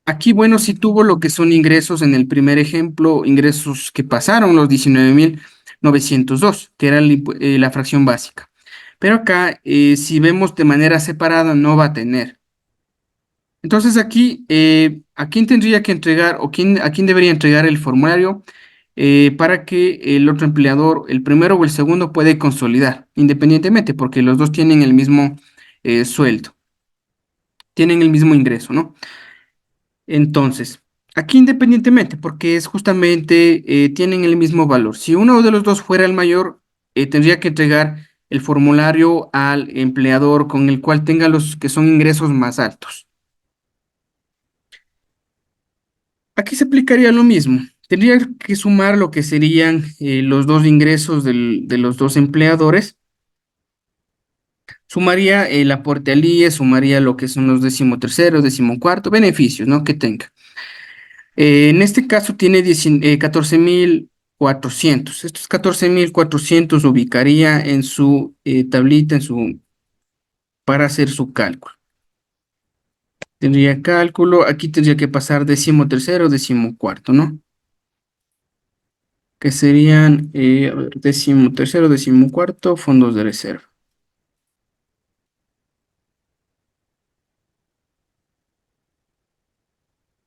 aquí, bueno, sí tuvo lo que son ingresos en el primer ejemplo, ingresos que pasaron los 19,902, que era la fracción básica. Pero acá, si vemos de manera separada, no va a tener. Entonces aquí, ¿a quién tendría que entregar o a quién debería entregar el formulario para que el otro empleador, el primero o el segundo, puede consolidar independientemente, porque los dos tienen el mismo sueldo, tienen el mismo ingreso, ¿no? Entonces, aquí independientemente, porque es justamente, tienen el mismo valor. Si uno de los dos fuera el mayor, tendría que entregar el formulario al empleador con el cual tenga los que son ingresos más altos. Aquí se aplicaría lo mismo. Tendría que sumar lo que serían los dos ingresos de los dos empleadores. Sumaría el aporte al IE, sumaría lo que son los decimoterceros, decimocuarto, beneficios, ¿no? Que tenga. En este caso tiene 14,400. Estos 14,400 ubicaría en su tablita, para hacer su cálculo. Tendría cálculo, aquí tendría que pasar decimotercero, decimocuarto, ¿no? Que serían, a ver, decimotercero, decimocuarto, fondos de reserva.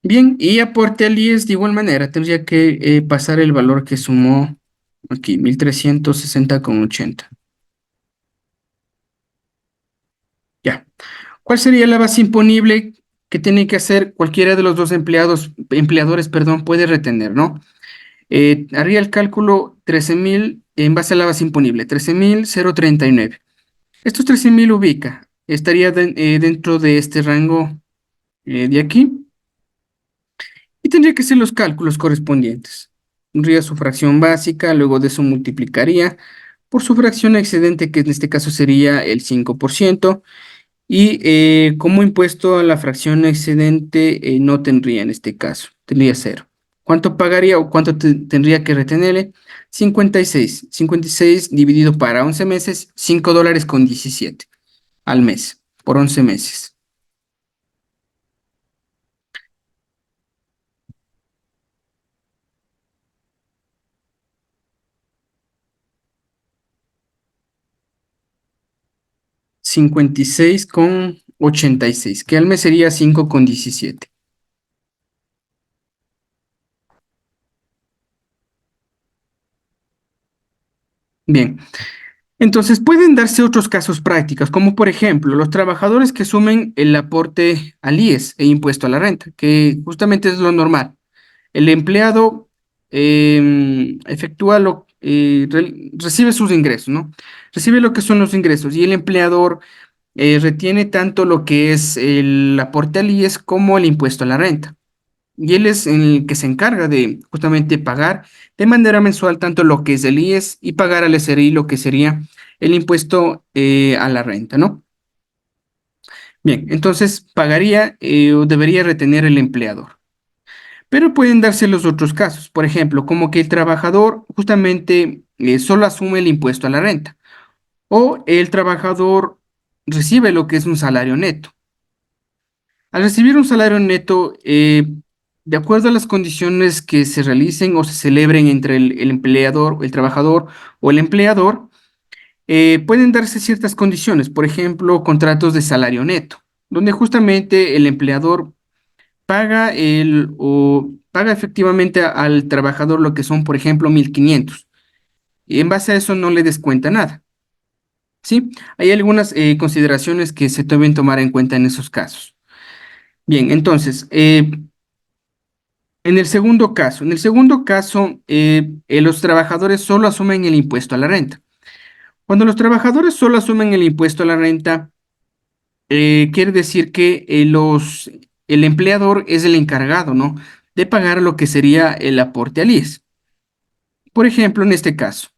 Bien, y aporte al IES de igual manera, tendría que pasar el valor que sumó aquí, 1,360,80. Ya. ¿Cuál sería la base imponible que tiene que hacer cualquiera de los dos empleadores, perdón, puede retener, ¿no? Haría el cálculo 13,000 en base a la base imponible, 13,039. Estos 13,000 ubica, estaría dentro de este rango de aquí y tendría que hacer los cálculos correspondientes. Tendría su fracción básica, luego de eso multiplicaría por su fracción excedente, que en este caso sería el 5%, y como impuesto a la fracción excedente no tendría en este caso, tendría cero. ¿Cuánto pagaría o cuánto tendría que retenerle? 56. 56 dividido para 11 meses, $5,17 al mes, por 11 meses. 56,86, que al mes sería 5,17. Bien, entonces pueden darse otros casos prácticos, como por ejemplo los trabajadores que sumen el aporte al IES e impuesto a la renta, que justamente es lo normal. El empleado efectúa recibe sus ingresos, ¿no? Recibe lo que son los ingresos y el empleador retiene tanto lo que es el aporte al IES como el impuesto a la renta. Y él es el que se encarga de justamente pagar de manera mensual tanto lo que es el IES y pagar al SRI lo que sería el impuesto a la renta, ¿no? Bien, entonces pagaría o debería retener el empleador. Pero pueden darse los otros casos, por ejemplo, como que el trabajador justamente solo asume el impuesto a la renta o el trabajador recibe lo que es un salario neto. Al recibir un salario neto, de acuerdo a las condiciones que se realicen o se celebren entre el empleador, el trabajador o el empleador, pueden darse ciertas condiciones, por ejemplo, contratos de salario neto, donde justamente el empleador paga efectivamente al trabajador lo que son, por ejemplo, 1.500. Y en base a eso no le descuenta nada, ¿sí? Hay algunas consideraciones que se deben tomar en cuenta en esos casos. Bien, entonces, en el segundo caso, los trabajadores solo asumen el impuesto a la renta. Cuando los trabajadores solo asumen el impuesto a la renta, quiere decir que el empleador es el encargado, ¿no? De pagar lo que sería el aporte al IES. Por ejemplo, en este caso,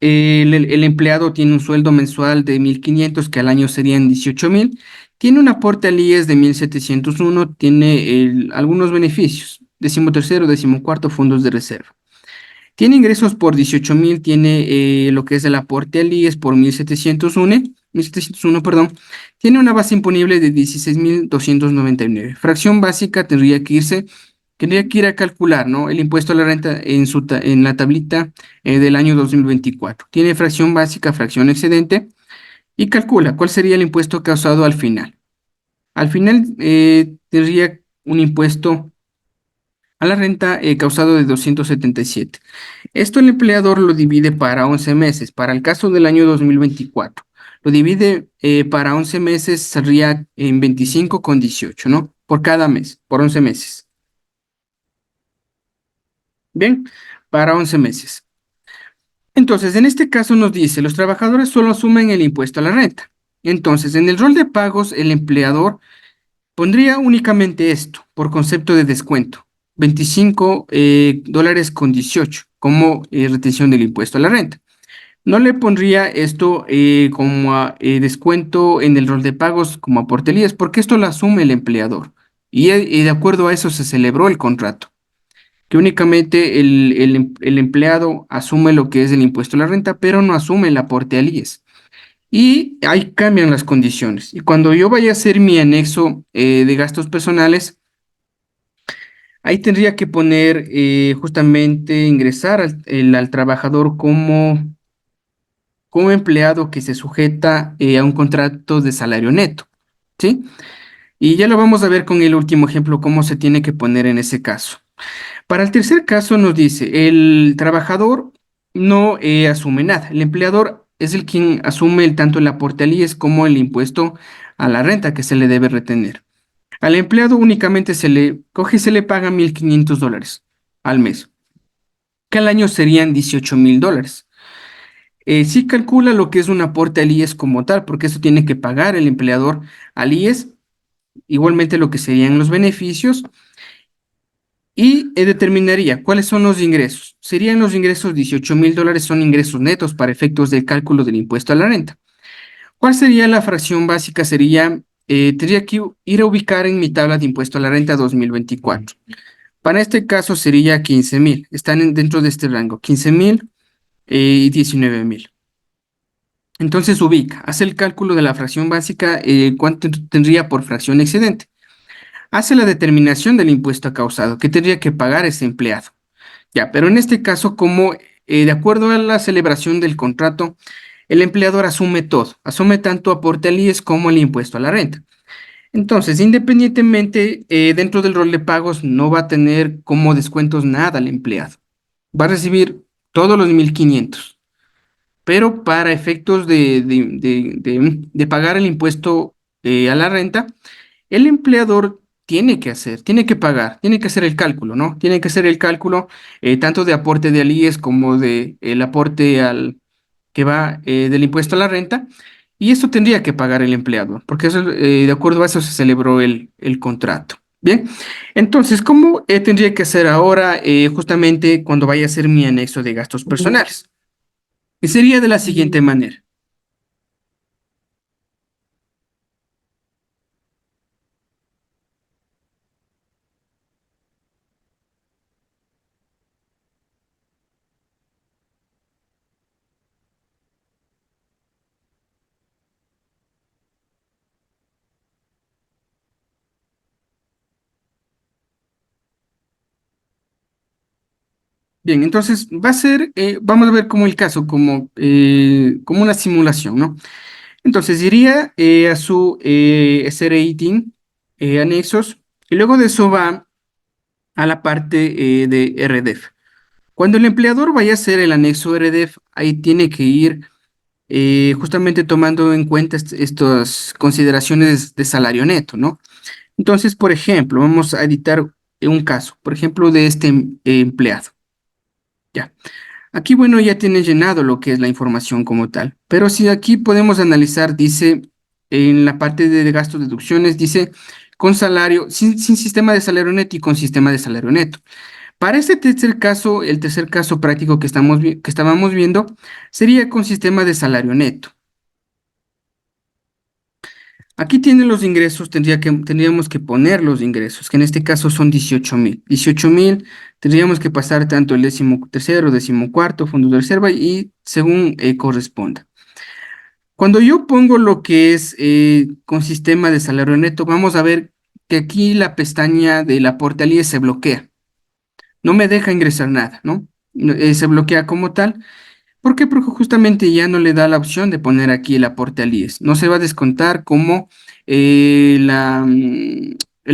el empleado tiene un sueldo mensual de 1.500, que al año serían 18.000, tiene un aporte al IES de 1.701, tiene algunos beneficios, 13º, 14º, fondos de reserva. Tiene ingresos por 18.000, tiene lo que es el aporte al IES por 1.701, perdón. Tiene una base imponible de 16.299. Fracción básica tendría que ir a calcular, ¿no? El impuesto a la renta en la tablita del año 2024. Tiene fracción básica, fracción excedente y calcula cuál sería el impuesto causado al final. Al final tendría un impuesto a la renta causado de 277. Esto el empleador lo divide para 11 meses. Para el caso del año 2024, lo divide para 11 meses, saldría en 25,18, ¿no? Por cada mes, por 11 meses. Bien, para 11 meses. Entonces, en este caso nos dice, los trabajadores solo asumen el impuesto a la renta. Entonces, en el rol de pagos, el empleador pondría únicamente esto, por concepto de descuento, 25 dólares con 18 como retención del impuesto a la renta. No le pondría esto como descuento en el rol de pagos como aportelías, porque esto lo asume el empleador. Y de acuerdo a eso se celebró el contrato, que únicamente el empleado asume lo que es el impuesto a la renta, pero no asume el aporte al IES. Y ahí cambian las condiciones. Y cuando yo vaya a hacer mi anexo de gastos personales, ahí tendría que poner justamente ingresar al trabajador como empleado que se sujeta a un contrato de salario neto, ¿sí? Y ya lo vamos a ver con el último ejemplo, cómo se tiene que poner en ese caso. Para el tercer caso nos dice, el trabajador no asume nada, el empleador es el quien asume tanto el aporte al IES como el impuesto a la renta que se le debe retener. Al empleado únicamente se le coge y se le paga 1.500 dólares al mes, que al año serían 18.000 dólares. Sí calcula lo que es un aporte al IES como tal, porque eso tiene que pagar el empleador al IES, igualmente lo que serían los beneficios, y determinaría cuáles son los ingresos. Serían los ingresos 18.000 dólares, son ingresos netos para efectos del cálculo del impuesto a la renta. ¿Cuál sería la fracción básica? Tendría que ir a ubicar en mi tabla de impuesto a la renta 2024. Para este caso sería 15.000, están dentro de este rango, 15.000 y 19.000. Entonces ubica, hace el cálculo de la fracción básica, cuánto tendría por fracción excedente. Hace la determinación del impuesto causado que tendría que pagar ese empleado. Ya, pero en este caso, como de acuerdo a la celebración del contrato, el empleador asume todo, asume tanto aporte al IES como el impuesto a la renta. Entonces, independientemente, dentro del rol de pagos no va a tener como descuentos nada el empleado. Va a recibir todos los 1.500, pero para efectos de pagar el impuesto a la renta, el empleador tiene que pagar, tiene que hacer el cálculo, ¿no? Tiene que hacer el cálculo tanto de aporte de IES como de el aporte que va del impuesto a la renta, y esto tendría que pagar el empleador, porque eso, de acuerdo a eso se celebró el contrato. Bien, entonces, ¿cómo tendría que hacer ahora justamente cuando vaya a hacer mi anexo de gastos personales? Y sería de la siguiente manera. Bien, entonces va a ser, vamos a ver como el caso, como una simulación, ¿no? Entonces iría a su SR18, anexos, y luego de eso va a la parte de RDEF. Cuando el empleador vaya a hacer el anexo RDEF, ahí tiene que ir justamente tomando en cuenta estas consideraciones de salario neto, ¿no? Entonces, por ejemplo, vamos a editar un caso, por ejemplo, de este empleado. Ya. Aquí, bueno, ya tiene llenado lo que es la información como tal, pero si aquí podemos analizar, dice, en la parte de gastos, deducciones, dice, con salario, sin sistema de salario neto y con sistema de salario neto. Para este tercer caso, el tercer caso práctico que estábamos viendo, sería con sistema de salario neto. Aquí tienen los ingresos, tendríamos que poner los ingresos, que en este caso son 18,000. 18,000, tendríamos que pasar tanto el 13º, 14º, fondo de reserva y según corresponda. Cuando yo pongo lo que es con sistema de salario neto, vamos a ver que aquí la pestaña del aporte al IES se bloquea. No me deja ingresar nada, ¿no? Se bloquea como tal. ¿Por qué? Porque justamente ya no le da la opción de poner aquí el aporte al IES. No se va a descontar como la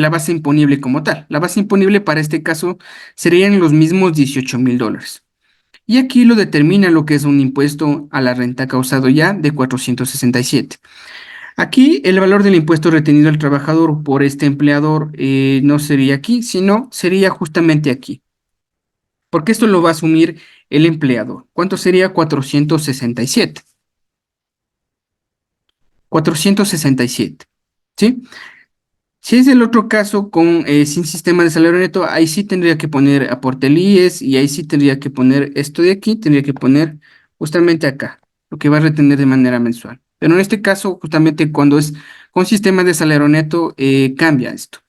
base imponible como tal. La base imponible para este caso serían los mismos 18,000 dólares. Y aquí lo determina lo que es un impuesto a la renta causado ya de 467. Aquí el valor del impuesto retenido al trabajador por este empleador no sería aquí, sino sería justamente aquí. Porque esto lo va a asumir el empleador. ¿Cuánto sería? 467. 467. ¿Sí? Si es el otro caso sin sistema de salario neto, ahí sí tendría que poner aporte al IES y ahí sí tendría que poner esto de aquí, tendría que poner justamente acá, lo que va a retener de manera mensual. Pero en este caso, justamente cuando es con sistema de salario neto, cambia esto.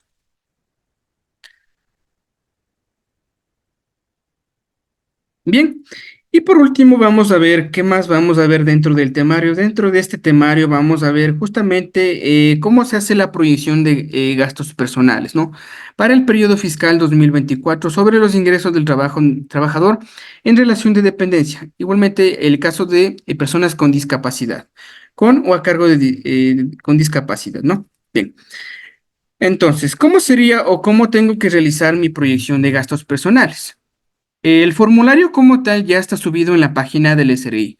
Bien, y por último vamos a ver qué más vamos a ver dentro del temario. Dentro de este temario vamos a ver justamente cómo se hace la proyección de gastos personales, ¿no? Para el periodo fiscal 2024 sobre los ingresos del trabajador en relación de dependencia. Igualmente el caso de personas con discapacidad, con o a cargo con discapacidad, ¿no? Bien, entonces, ¿cómo sería o cómo tengo que realizar mi proyección de gastos personales? El formulario como tal ya está subido en la página del SRI.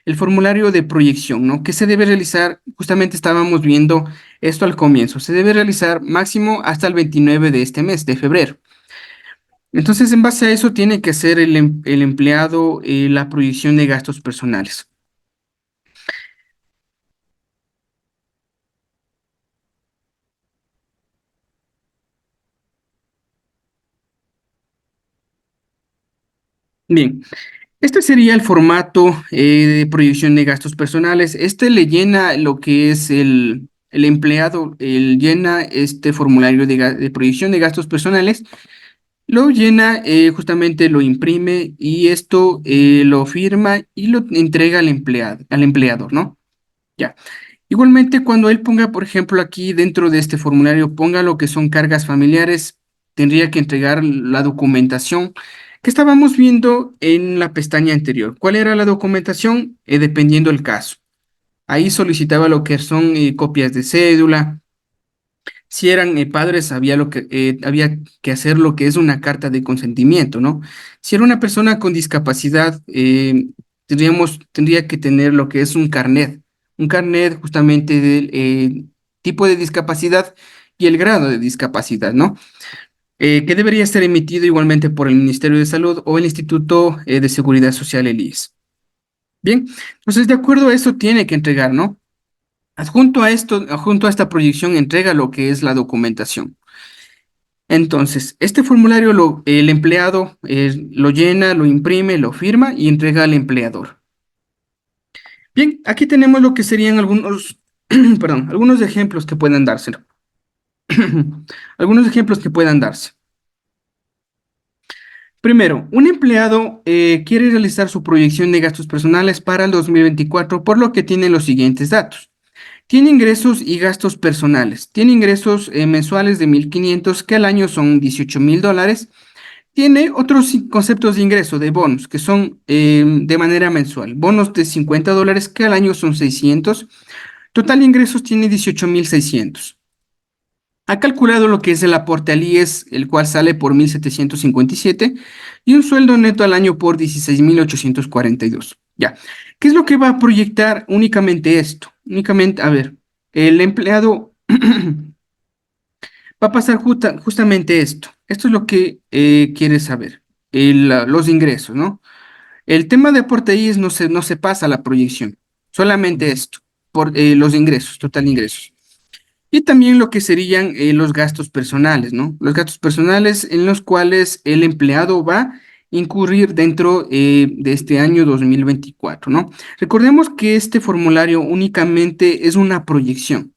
El formulario de proyección, ¿no? Que se debe realizar, justamente estábamos viendo esto al comienzo, se debe realizar máximo hasta el 29 de este mes, de febrero. Entonces, en base a eso, tiene que hacer el empleado la proyección de gastos personales. Bien, este sería el formato de proyección de gastos personales. Este le llena lo que es el empleado, él llena este formulario de proyección de gastos personales. Lo llena, justamente lo imprime y esto lo firma y lo entrega al empleador, ¿no? Ya. Igualmente, cuando él ponga, por ejemplo, aquí dentro de este formulario, ponga lo que son cargas familiares, tendría que entregar la documentación que estábamos viendo en la pestaña anterior. ¿Cuál era la documentación? Dependiendo del caso. Ahí solicitaba lo que son copias de cédula. Si eran padres, había que hacer lo que es una carta de consentimiento, ¿no? Si era una persona con discapacidad, tendría que tener lo que es un carnet justamente del tipo de discapacidad y el grado de discapacidad, ¿no? Que debería ser emitido igualmente por el Ministerio de Salud o el Instituto de Seguridad Social, el IES. Bien, entonces de acuerdo a eso tiene que entregar, ¿no? Adjunto a esto, adjunto a esta proyección, entrega lo que es la documentación. Entonces, este formulario el empleado lo llena, lo imprime, lo firma y entrega al empleador. Bien, aquí tenemos lo que serían algunos, perdón, algunos ejemplos que puedan darse. Algunos ejemplos que puedan darse. Primero, un empleado quiere realizar su proyección de gastos personales para el 2024, por lo que tiene los siguientes datos. Tiene ingresos y gastos personales. Tiene ingresos mensuales de 1,500, que al año son 18,000 dólares. Tiene otros conceptos de ingreso, de bonos, que son de manera mensual. Bonos de $50 que al año son 600. Total de ingresos tiene 18.600. Ha calculado lo que es el aporte al IES, el cual sale por 1.757 y un sueldo neto al año por 16.842. Ya. ¿Qué es lo que va a proyectar únicamente esto? Únicamente, a ver, el empleado va a pasar justamente esto. Esto es lo que quiere saber. Los ingresos, ¿no? El tema de aporte ahí es no se pasa a la proyección. Solamente esto, por los ingresos, total ingresos. Y también lo que serían los gastos personales, ¿no? Los gastos personales en los cuales el empleado va a incurrir dentro de este año 2024, ¿no? Recordemos que este formulario únicamente es una proyección.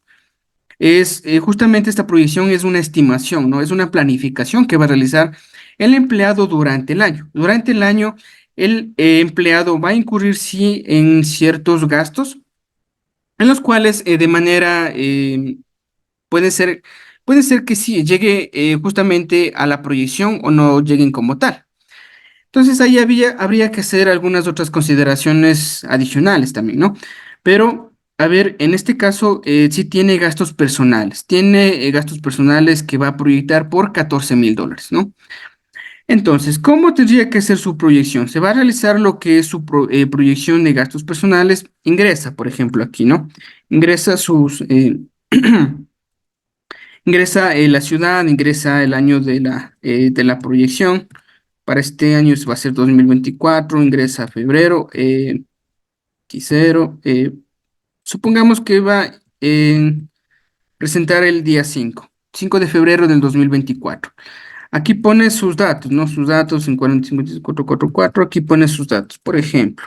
Justamente esta proyección es una estimación, ¿no? Es una planificación que va a realizar el empleado durante el año. Durante el año, el empleado va a incurrir, sí, en ciertos gastos, en los cuales de manera puede ser, puede ser que sí llegue justamente a la proyección o no lleguen como tal. Entonces ahí habría que hacer algunas otras consideraciones adicionales también, ¿no? Pero, a ver, en este caso sí tiene gastos personales. Tiene gastos personales que va a proyectar por $14.000, ¿no? Entonces, ¿cómo tendría que ser su proyección? Se va a realizar lo que es su proyección de gastos personales. Ingresa, por ejemplo, aquí, ¿no? Ingresa sus... Ingresa la ciudad, ingresa el año de la proyección. Para este año va a ser 2024, ingresa febrero, quisero, supongamos que va a presentar el día 5 de febrero del 2024. Aquí pone sus datos, ¿no? Sus datos en 45444, aquí pone sus datos, por ejemplo.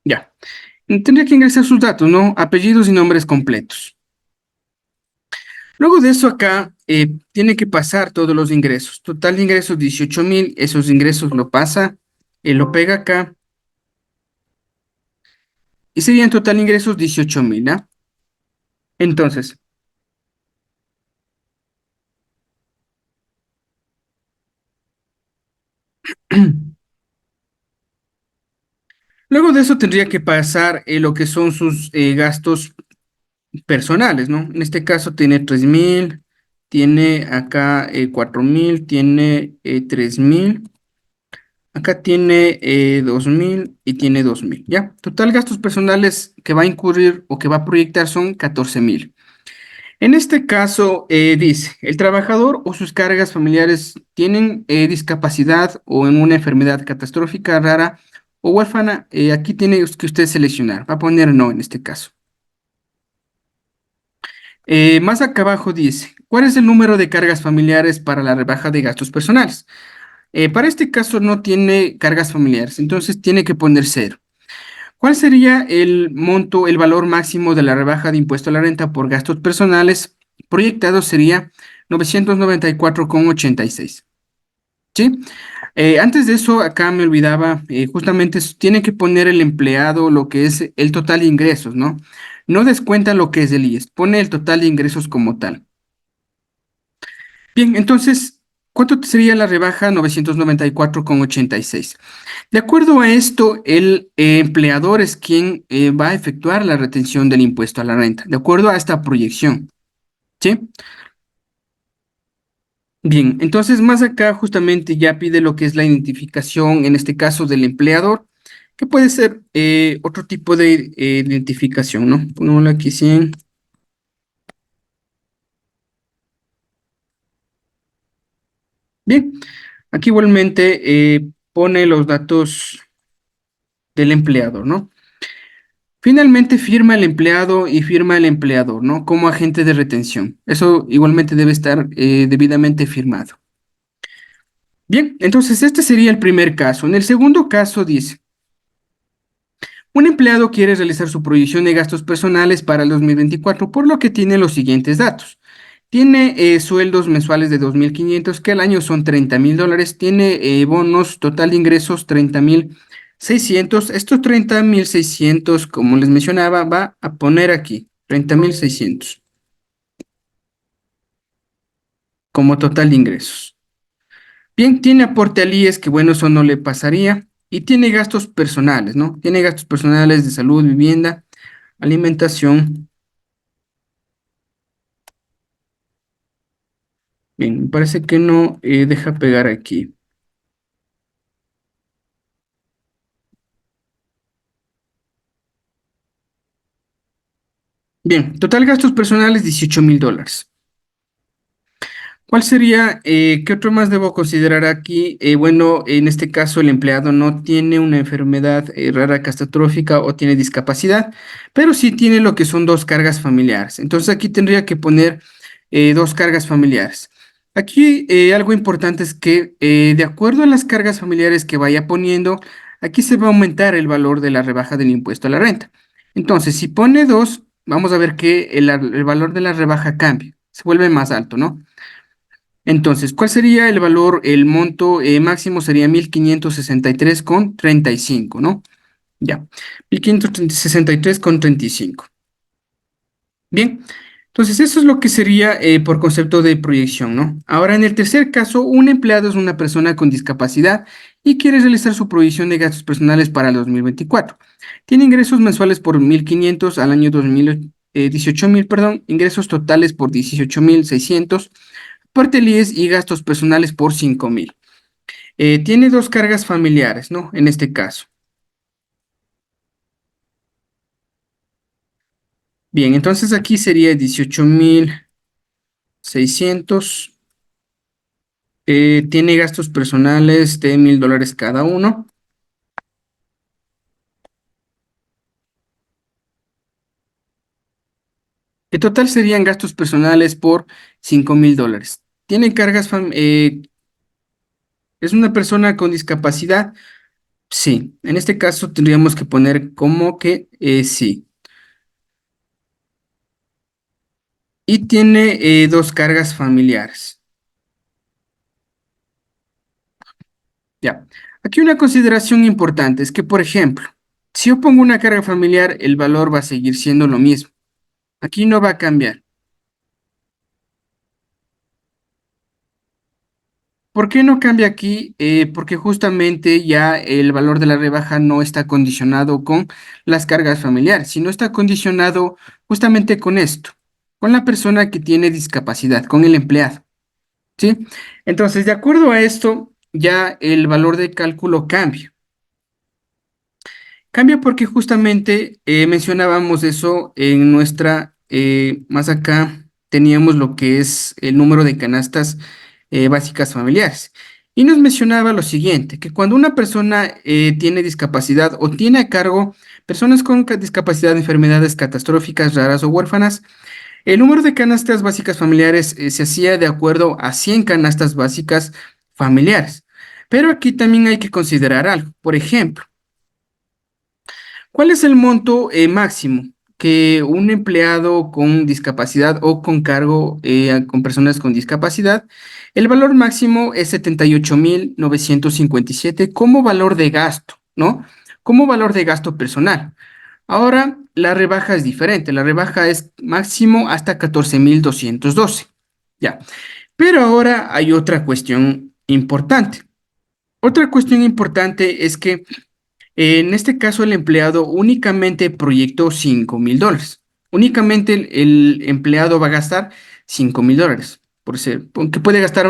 Ya. Tendría que ingresar sus datos, ¿no? Apellidos y nombres completos. Luego de eso acá tiene que pasar todos los ingresos. Total de ingresos 18.000, esos ingresos lo pasa, lo pega acá y serían total ingresos 18.000, ¿ah? Entonces, luego de eso tendría que pasar lo que son sus gastos personales, ¿no? En este caso tiene 3.000, tiene acá 4.000, tiene 3.000. Acá tiene 2.000 y tiene 2.000, ¿ya? Total gastos personales que va a incurrir o que va a proyectar son 14.000. En este caso, dice, el trabajador o sus cargas familiares tienen discapacidad o en una enfermedad catastrófica rara o huérfana. Aquí tiene que usted seleccionar. Va a poner no en este caso. Más acá abajo dice, ¿cuál es el número de cargas familiares para la rebaja de gastos personales? Para este caso no tiene cargas familiares, entonces tiene que poner cero. ¿Cuál sería el monto, el valor máximo de la rebaja de impuesto a la renta por gastos personales? Proyectado sería 994,86. ¿Sí? Antes de eso, acá me olvidaba, justamente tiene que poner el empleado lo que es el total de ingresos, ¿no? No descuenta lo que es el IES, pone el total de ingresos como tal. Bien, entonces, ¿cuánto sería la rebaja? 994,86. De acuerdo a esto, el empleador es quien va a efectuar la retención del impuesto a la renta, de acuerdo a esta proyección. ¿Sí? Bien, entonces más acá justamente ya pide lo que es la identificación, en este caso del empleador, que puede ser otro tipo de identificación, ¿no? Pongámoslo aquí 100. Bien, aquí igualmente pone los datos del empleador, ¿no? Finalmente firma el empleado y firma el empleador, ¿no? Como agente de retención. Eso igualmente debe estar debidamente firmado. Bien, entonces este sería el primer caso. En el segundo caso dice, un empleado quiere realizar su proyección de gastos personales para el 2024, por lo que tiene los siguientes datos. Tiene sueldos mensuales de 2.500 que al año son $30.000. Tiene bonos, total de ingresos 30.600. Estos 30.600, como les mencionaba, va a poner aquí 30.600. como total de ingresos. Bien, tiene aporte al IES, que bueno, eso no le pasaría. Y tiene gastos personales, ¿no? Tiene gastos personales de salud, vivienda, alimentación. Bien, me parece que no deja pegar aquí. Bien, total gastos personales, $18,000. ¿Cuál sería, qué otro más debo considerar aquí? Bueno, en este caso el empleado no tiene una enfermedad rara catastrófica o tiene discapacidad, pero sí tiene lo que son dos cargas familiares. Entonces aquí tendría que poner dos cargas familiares. Aquí algo importante es que de acuerdo a las cargas familiares que vaya poniendo, aquí se va a aumentar el valor de la rebaja del impuesto a la renta. Entonces, si pone dos, vamos a ver que el valor de la rebaja cambia, se vuelve más alto, ¿no? Entonces, ¿cuál sería el valor? El monto máximo sería 1,563,35, ¿no? Ya, 1,563,35. Bien, entonces eso es lo que sería por concepto de proyección, ¿no? Ahora, en el tercer caso, un empleado es una persona con discapacidad y quiere realizar su proyección de gastos personales para el 2024. Tiene ingresos mensuales por 1,500 al año 18,000, perdón, ingresos totales por 18,600, parte el IES y gastos personales por 5,000. Tiene dos cargas familiares, ¿no? En este caso. Bien, entonces aquí sería 18,600. Tiene gastos personales de $1,000 cada uno. En total serían gastos personales por $5,000. Tiene es una persona con discapacidad. Sí, en este caso tendríamos que poner como que sí. Y tiene dos cargas familiares. Ya. Aquí una consideración importante es que, por ejemplo, si yo pongo una carga familiar, el valor va a seguir siendo lo mismo. Aquí no va a cambiar. ¿Por qué no cambia aquí? Porque justamente ya el valor de la rebaja no está condicionado con las cargas familiares, sino está condicionado justamente con esto, con la persona que tiene discapacidad, con el empleado, ¿sí? Entonces, de acuerdo a esto, ya el valor de cálculo cambia. Cambia porque justamente mencionábamos eso en más acá teníamos lo que es el número de canastas básicas familiares. Y nos mencionaba lo siguiente, que cuando una persona tiene discapacidad o tiene a cargo personas con discapacidad, enfermedades catastróficas, raras o huérfanas, el número de canastas básicas familiares se hacía de acuerdo a 100 canastas básicas familiares. Pero aquí también hay que considerar algo. Por ejemplo, ¿cuál es el monto máximo que un empleado con discapacidad o con cargo con personas con discapacidad? El valor máximo es 78,957 como valor de gasto, ¿no? Como valor de gasto personal. Ahora, la rebaja es diferente. La rebaja es máximo hasta 14,212. Ya. Pero ahora hay otra cuestión importante. Otra cuestión importante es que en este caso, el empleado únicamente proyectó $5,000. Únicamente el empleado va a gastar $5,000. Por ser, porque puede gastar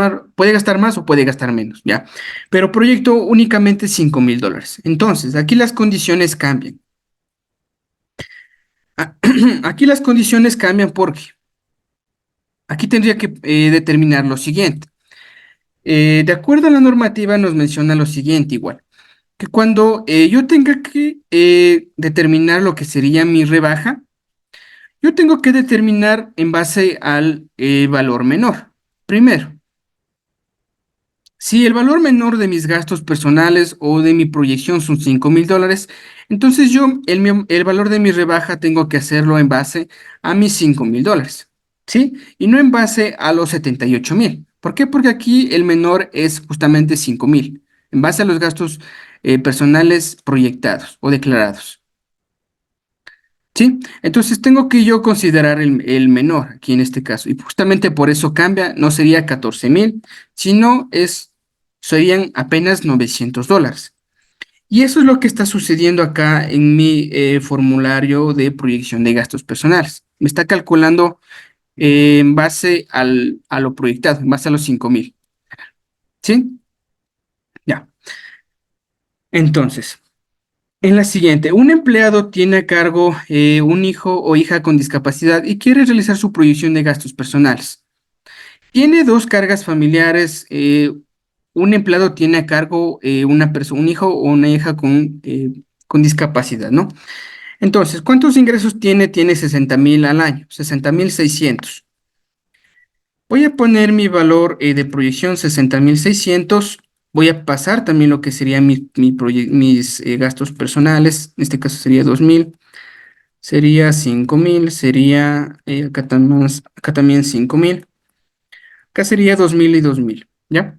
más o puede gastar menos, ¿ya? Pero proyectó únicamente $5,000. Entonces, aquí las condiciones cambian. Aquí las condiciones cambian porque aquí tendría que determinar lo siguiente. De acuerdo a la normativa, nos menciona lo siguiente igual. Que cuando yo tenga que determinar lo que sería mi rebaja, yo tengo que determinar en base al valor menor. Primero, si el valor menor de mis gastos personales o de mi proyección son $5,000, entonces yo el valor de mi rebaja tengo que hacerlo en base a mis $5,000, ¿sí? Y no en base a los 78,000. ¿Por qué? Porque aquí el menor es justamente 5,000, en base a los gastos personales proyectados o declarados. ¿Sí? Entonces tengo que yo considerar el menor aquí en este caso. Y justamente por eso cambia, no sería 14,000, sino serían apenas $900. Y eso es lo que está sucediendo acá en mi formulario de proyección de gastos personales. Me está calculando en base a lo proyectado, en base a los 5,000. ¿Sí? Ya. Entonces, en la siguiente, un empleado tiene a cargo un hijo o hija con discapacidad y quiere realizar su proyección de gastos personales. Tiene dos cargas familiares. Un empleado tiene a cargo un hijo o una hija con discapacidad, ¿no? Entonces, ¿cuántos ingresos tiene? Tiene 60,000 al año, 60,600. Voy a poner mi valor de proyección 60,600. Voy a pasar también lo que serían mis gastos personales. En este caso sería 2,000, sería 5,000, sería acá también 5,000. Acá sería 2,000 y 2,000, ¿ya?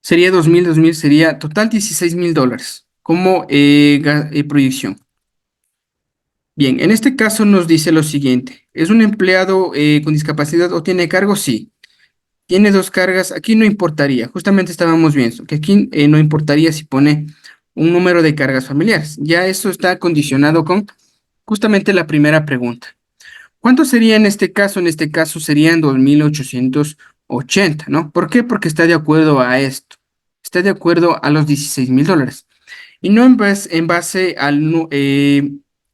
Sería 2,000, 2,000, sería total $16,000 como proyección. Bien, en este caso nos dice lo siguiente. ¿Es un empleado con discapacidad o tiene cargo? Sí. Tiene dos cargas. Aquí no importaría. Justamente estábamos viendo que aquí no importaría si pone un número de cargas familiares. Ya eso está condicionado con justamente la primera pregunta. ¿Cuánto sería en este caso? En este caso serían 2,880, ¿no? ¿Por qué? Porque está de acuerdo a esto. Está de acuerdo a los $16,000. Y no en base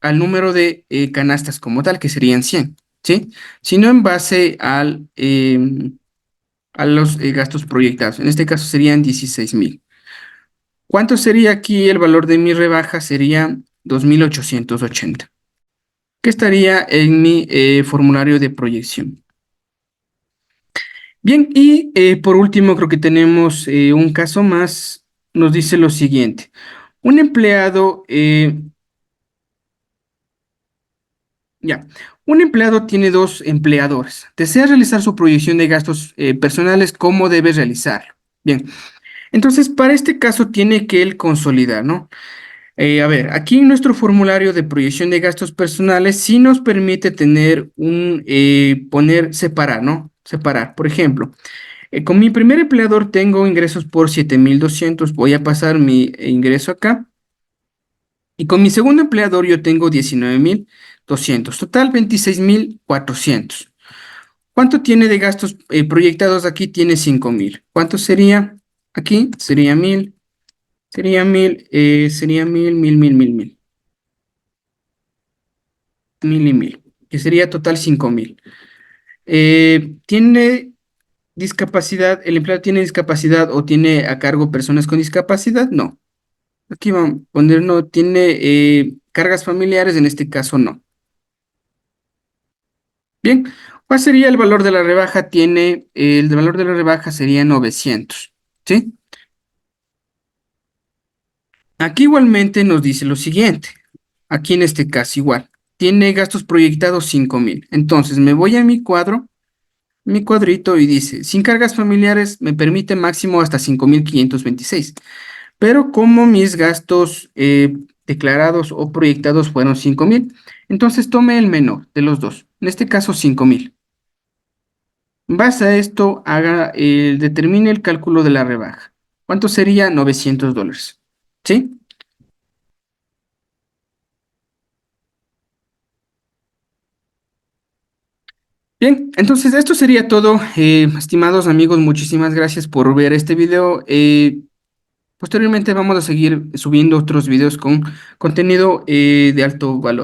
al número de canastas como tal, que serían 100, ¿sí? Sino en base a los gastos proyectados. En este caso serían 16,000. ¿Cuánto sería aquí el valor de mi rebaja? Sería 2,880, que estaría en mi formulario de proyección. Bien, y por último creo que tenemos un caso más. Nos dice lo siguiente. Un empleado Ya, un empleado tiene dos empleadores. Desea realizar su proyección de gastos personales. ¿Cómo debe realizarlo? Bien, entonces para este caso tiene que él consolidar, ¿no? A ver, aquí en nuestro formulario de proyección de gastos personales sí nos permite tener separar, ¿no? Separar. Por ejemplo, con mi primer empleador tengo ingresos por 7,200. Voy a pasar mi ingreso acá. Y con mi segundo empleador yo tengo 19,200. Total 26,400. ¿Cuánto tiene de gastos proyectados aquí? Tiene 5,000. ¿Cuánto sería? Aquí sería 1,000, sería 1,000, sería 1,000, 1,000, 1,000, 1,000, 1,000, 1,000 y 1,000, que sería total 5,000. ¿Tiene discapacidad? ¿El empleado tiene discapacidad o tiene a cargo personas con discapacidad? No. Aquí vamos a poner no. ¿Tiene cargas familiares? En este caso no. Bien, ¿cuál sería el valor de la rebaja? El valor de la rebaja sería 900, ¿sí? Aquí igualmente nos dice lo siguiente. Aquí en este caso igual. Tiene gastos proyectados 5,000. Entonces me voy a mi cuadrito y dice, sin cargas familiares me permite máximo hasta 5,526. Pero como mis gastos declarados o proyectados fueron 5,000, entonces tome el menor de los dos. En este caso 5,000. En base a esto, determine el cálculo de la rebaja. ¿Cuánto sería? $900. ¿Sí? Bien, entonces esto sería todo. Estimados amigos, muchísimas gracias por ver este video. Posteriormente vamos a seguir subiendo otros videos con contenido de alto valor.